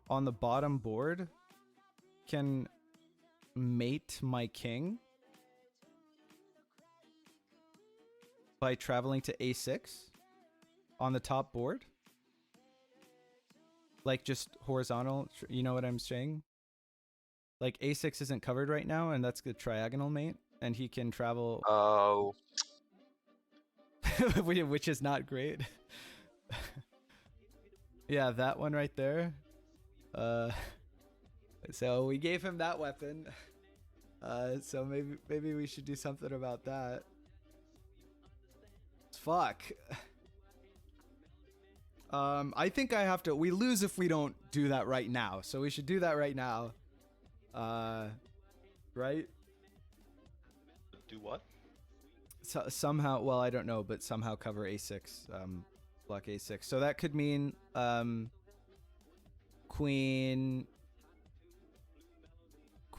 on the bottom board can mate my king by traveling to a6 on the top board. Like, just horizontal, you know what I'm saying? Like, a6 isn't covered right now, and that's the triagonal mate, and he can travel... Oh. Which is not great. Yeah, that one right there. So we gave him that weapon. So maybe we should do something about that. Fuck. I think I have to... We lose if we don't do that right now. So we should do that right now. Right? Do what? So, somehow... Well, I don't know, but somehow cover a6. Block a6. So that could mean... Queen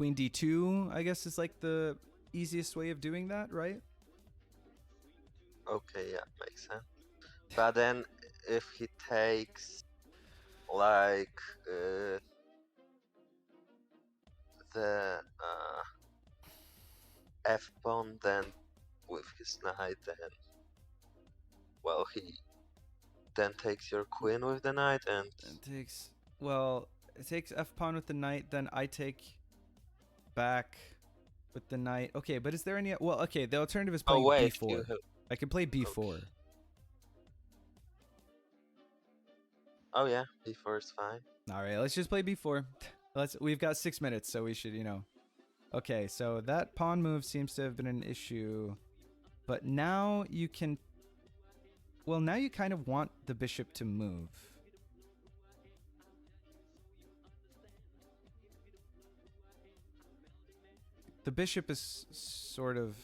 d2, I guess, is like the easiest way of doing that, right? Okay, yeah, makes sense. But then, if he takes, like, the f pawn, then with his knight, then, well, he then takes your queen with the knight, and It takes... Well, it takes f-pawn with the knight, then I take back with the knight. Okay, but is there any... Well, okay, the alternative is playing wait, b4. you have... I can play b4. Okay. Oh yeah, b4 is fine. All right, let's just play b4. We've got 6 minutes, so we should, Okay, so that pawn move seems to have been an issue. But now you can... Well, now you kind of want the bishop to move. The bishop is sort of...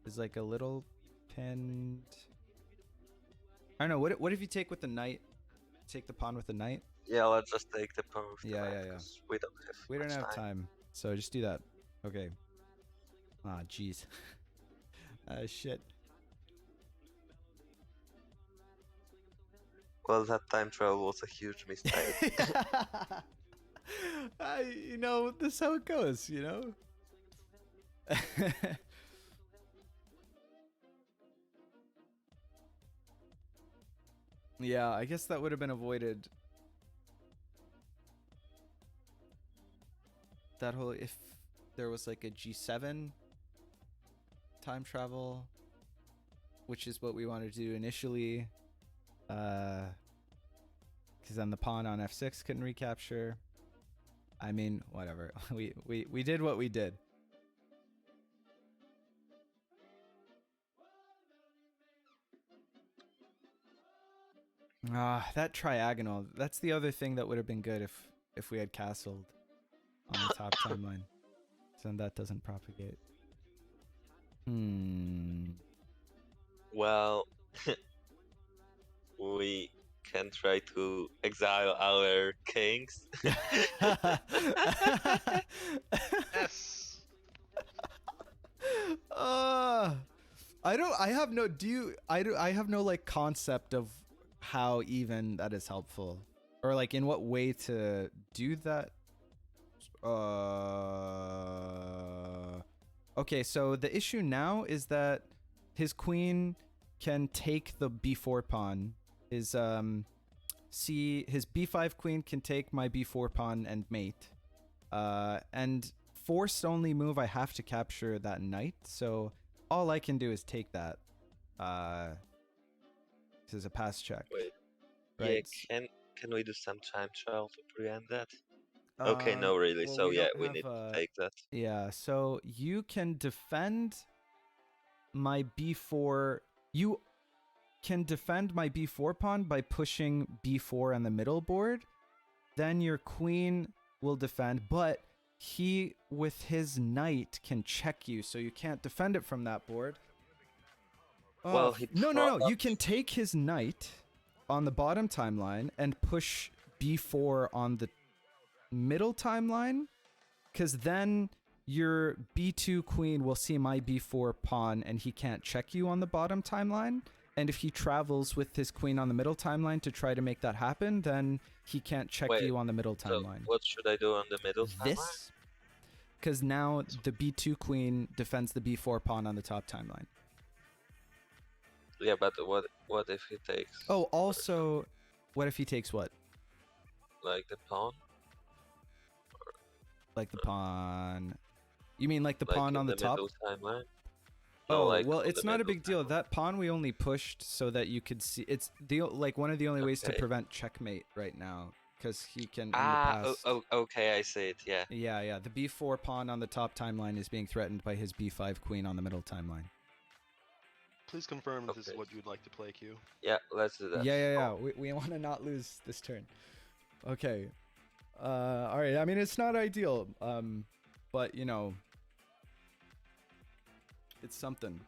is like a little pinned... I don't know, what if you take with the knight Take the pawn with the knight. Yeah, let's just take the pawn with the Yeah, knight, yeah, yeah. 'cause we don't have We don't much have time, so just do that. Okay. Ah, jeez. Shit. Well, that time travel was a huge mistake. You know, this is how it goes, you know? Yeah, I guess that would have been avoided. That whole, if there was like a G7 time travel, which is what we wanted to do initially, because then the pawn on F6 couldn't recapture. I mean, whatever. We did what we did. Ah, that triagonal. That's the other thing that would have been good if we had castled on the top timeline. So then that doesn't propagate. Well, we can try to exile our kings. Yes. I have no like concept of how even that is helpful, or like in what way to do that. Okay, so the issue now is that his queen can take the b4 pawn. His his b5 queen can take my b4 pawn and mate. And forced only move, I have to capture that knight. So all I can do is take that. This is a pass check. Wait. Right? Yeah, can we do some time travel to prevent that? Okay, Uh, no, really. well, So we yeah, don't we have, need to take that. Yeah, so you can defend my b4. You can defend my b4 pawn by pushing b4 on the middle board. Then your queen will defend, but he, with his knight, can check you, so you can't defend it from that board. Well, he No. You can take his knight on the bottom timeline and push b4 on the middle timeline, because then your b2 queen will see my b4 pawn and he can't check you on the bottom timeline. And if he travels with his queen on the middle timeline to try to make that happen, then he can't check Wait, you on the middle So timeline. what should I do on the middle timeline? This, because now the b2 queen defends the b4 pawn on the top timeline. Yeah, but what if he takes Oh, also, what if he takes what? like the pawn? Like the pawn? You mean like the Like pawn in on the top? middle timeline? Oh, No, like well, on it's the not a middle big deal. timeline. That pawn we only pushed so that you could see. It's the like one of the only ways to Okay. prevent checkmate right now, because he can in Ah, the past. okay, I see it. Yeah. Yeah. The b4 pawn on the top timeline is being threatened by his b5 queen on the middle timeline. Please confirm this is Okay. what you'd like to play, Q. Yeah, let's do that. Yeah. We want to not lose this turn. Okay. All right. I mean, it's not ideal. But you know, it's something.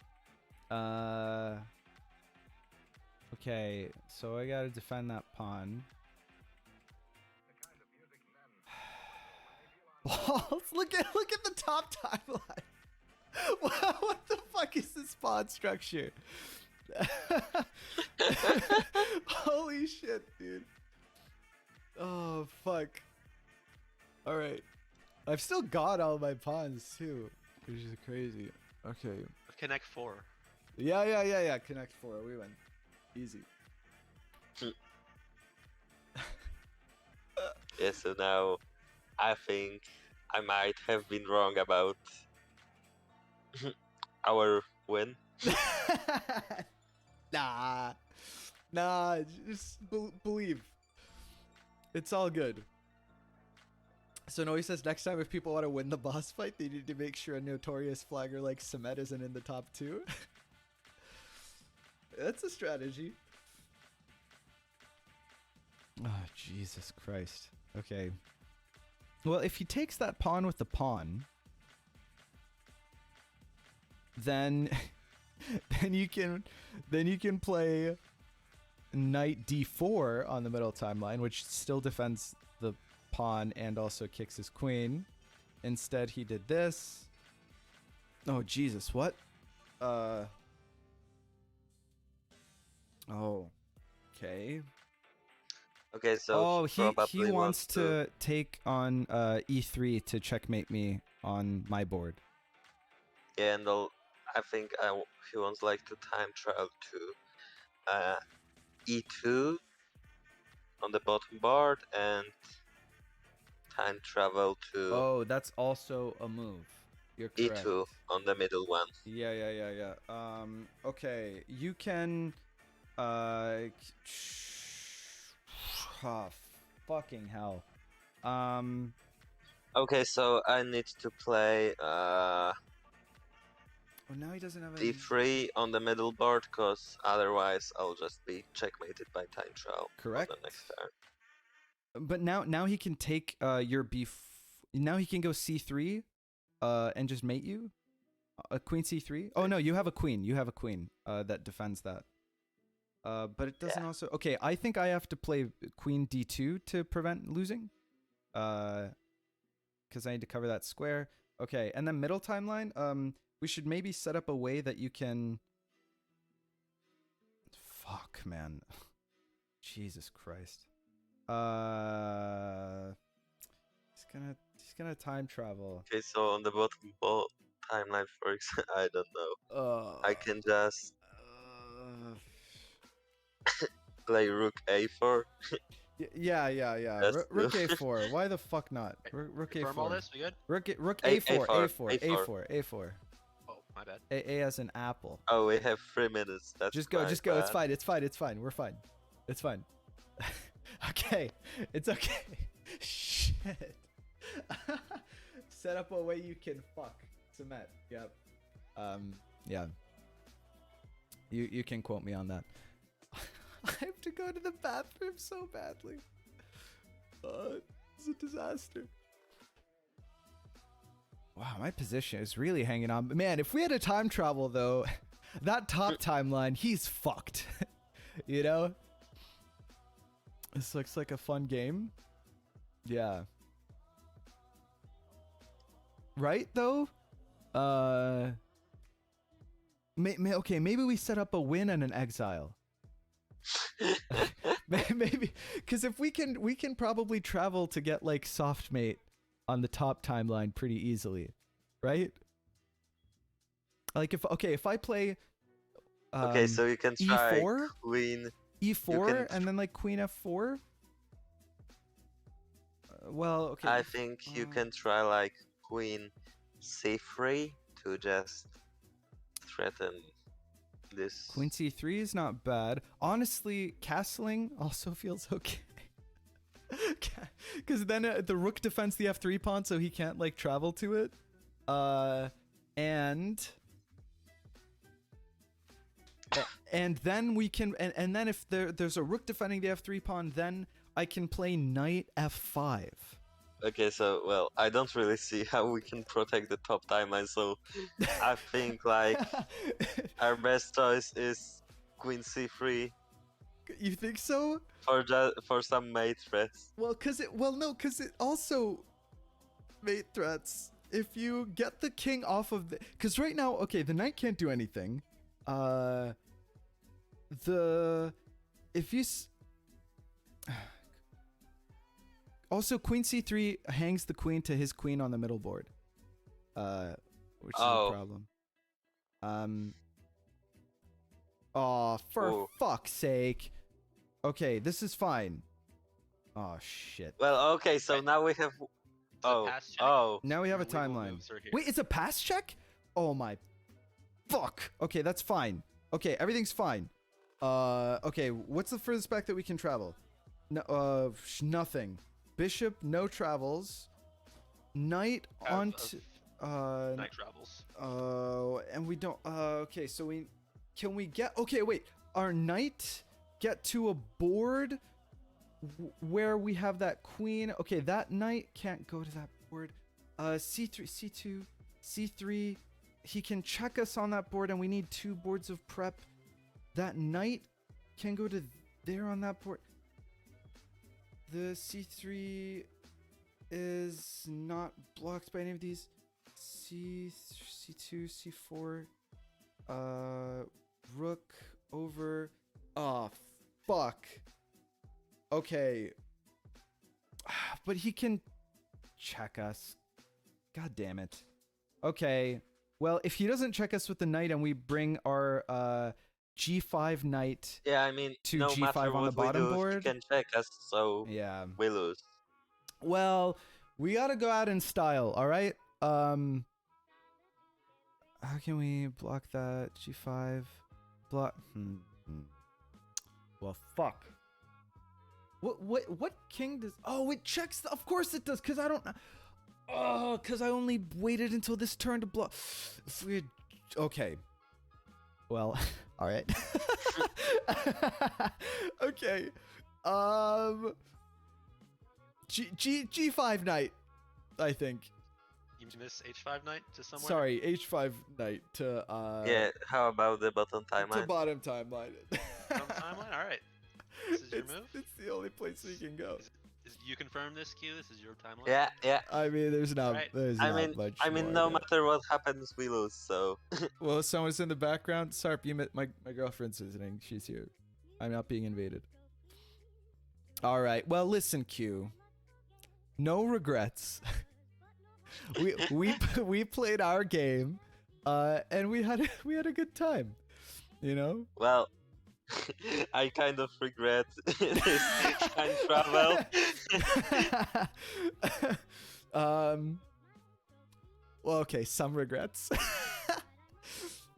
Okay. So I gotta defend that pawn. Balls. Look at the top timeline. What the fuck is this pawn structure? Holy shit, dude. Oh fuck. All right. I've still got all my pawns too, which is crazy. Okay. Connect 4. Yeah. Connect 4. We win. Easy. Yeah, so now I think I might have been wrong about our win. Nah, just believe. It's all good. So Noe says next time if people want to win the boss fight, they need to make sure a notorious flagger like Samet isn't in the top 2. That's a strategy. Oh, Jesus Christ. Okay. Well, if he takes that pawn with the pawn, then you can play knight d4 on the middle timeline, which still defends the pawn and also kicks his queen. Instead, he did this. Oh, Jesus, what? Oh. Okay. Okay, so Oh, he probably wants to take on e3 to checkmate me on my board. Yeah, and I think he wants like to time travel to e2 on the bottom board and time travel to Oh, that's also a move. You're correct. e2 on the middle one. Yeah. Okay, you can oh, fucking hell. Okay, so I need to play Oh, now he doesn't have a d3 on the middle board, cause otherwise I'll just be checkmated by time travel Correct. on the next turn. But now he can take your now he can go c3 and just mate you. Queen c3. Oh no, you have a queen. You have a queen that defends that. But it doesn't also. Okay, I think I have to play queen d2 to prevent losing. Because I need to cover that square. Okay, and then middle timeline. We should maybe set up a way that you can. Fuck, man. Jesus Christ. He's gonna time travel. Okay, so on the bottom timeline, for example, I don't know. I can just play rook a4. Yeah. That's Rook a4. Why the fuck not? Rook Confirm all a4. this. We good? Rook A- a4. A4, A4. Oh, my bad. A as an apple. Oh, we have 3 minutes. That's Just go. my It's bad. fine. We're fine. It's fine. Okay. It's okay. Shit. Set up a way you can fuck. Cement. Yep. Yeah. You can quote me on that. I have to go to the bathroom so badly. It's a disaster. Wow, my position is really hanging on. Man, if we had a time travel though, that top timeline, he's fucked. You know? This looks like a fun game. Yeah. Right though? Okay, maybe we set up a win and an exile. Maybe, because if we can probably travel to get like soft mate on the top timeline pretty easily, right? Like if I play Okay, so you can try E4? queen. E4 and then like queen f4. Well, okay. I think you can try like queen c3 to just threaten this. Queen c3 is not bad. Honestly, castling also feels okay. Because then the rook defends the f3 pawn, so he can't like travel to it. And then we can and then if there's a rook defending the f3 pawn, then I can play knight f5. Okay, so well, I don't really see how we can protect the top timeline, so I think like our best choice is queen c3 You think so? for some mate threats. Well, because it also mate threats. If you get the king off of the, because right now, okay, the knight can't do anything. Also, queen c3 hangs the queen to his queen on the middle board, which is a problem. For Ooh. fuck's sake. Okay, this is fine. Oh shit. Well, okay, so Right. now we have. a pass check. Now we have a Your legal timeline. moves are here. Wait, it's a pass check? Oh my fuck. Okay, that's fine. Okay, everything's fine. Okay, what's the furthest back that we can travel? No, nothing. Bishop, no travels. Knight on Night travels. and we don't okay, so can we get, okay, wait. Our knight get to a board where we have that queen. Okay, that knight can't go to that board. C3, C2, C3. He can check us on that board, and we need 2 boards of prep. That knight can go to there on that board. The c3 is not blocked by any of these. C2, C4, rook over. Oh, fuck. Okay. But he can check us. God damn it. Okay. Well, if he doesn't check us with the knight and we bring our g5 knight, Yeah, I mean, to no G5 matter on the what we bottom do, board? he can check us, so yeah. we lose. Well, we gotta go out in style, all right? How can we block that? G5 block. Well, fuck. What king does? Oh, it checks. Of course it does, cause I don't. Oh, cause I only waited until this turn to block. If we had, okay. Well, all right. Okay. G5 knight, I think. You miss H5 knight to somewhere? Sorry, H5 knight to Yeah, how about the bottom to timeline? bottom timeline. Some timeline? Alright. This is your move? It's the only place we can go. You confirm this, Q? This is your timeline? Yeah, yeah. I mean, there's not Right. there's I not mean, much. I mean, more no to- matter what happens, we lose. So Well, someone's in the background. Sarp, you met my girlfriend's visiting. She's here. I'm not being invaded. All right. Well, listen, Q. No regrets. we played our game, and we had a good time. You know. well, I kind of regret this time travel. Well, okay, some regrets.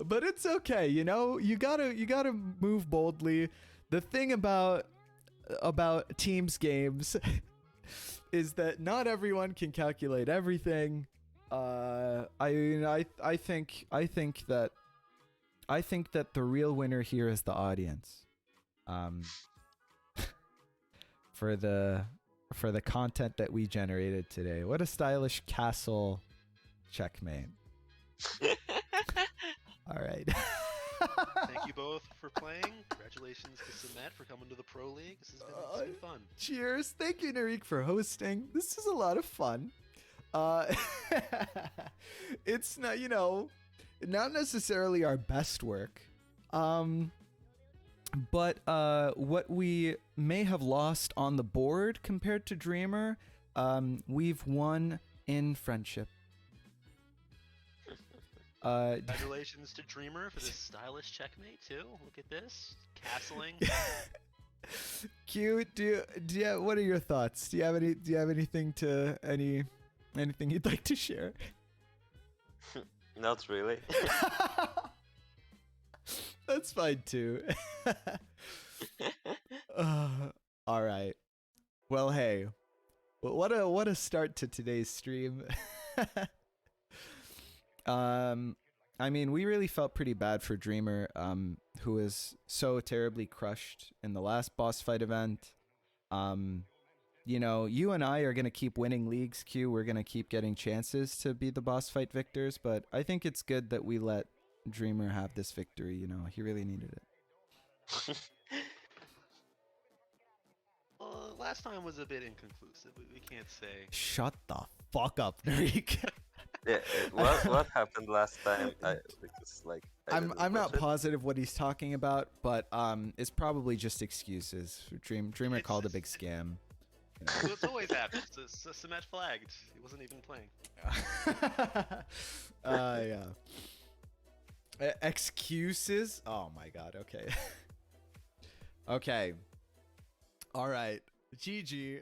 But it's okay, you know? You gotta move boldly. The thing about teams games is that not everyone can calculate everything. I think that the real winner here is the audience. For the content that we generated today. What a stylish castle checkmate. All right. Thank you both for playing. Congratulations to Simet for coming to the Pro League. This has been fun. Cheers. Thank you, Narik, for hosting. This is a lot of fun. It's not, not necessarily our best work. But what we may have lost on the board compared to Dreamer, we've won in friendship. Congratulations to Dreamer for this stylish checkmate too. Look at this. Castling. Q, what are your thoughts? Do you have anything you'd like to share? Not really. That's fine too. All right. Well, hey, what a start to today's stream. I mean, we really felt pretty bad for Dreamer, who was so terribly crushed in the last boss fight event. You and I are gonna keep winning leagues, Q. We're gonna keep getting chances to be the boss fight victors, but I think it's good that we let Dreamer have this victory. He really needed it. Well, last time was a bit inconclusive. We can't say. Shut the fuck up, Narik. Yeah, what happened last time? I I'm didn't not watch it. positive what he's talking about, but it's probably just excuses. Dreamer It's called a just- big scam. Well, it's always happens. It's Simet flagged. He wasn't even playing. Yeah. Excuses? Oh my god, okay. Okay. All right. GG.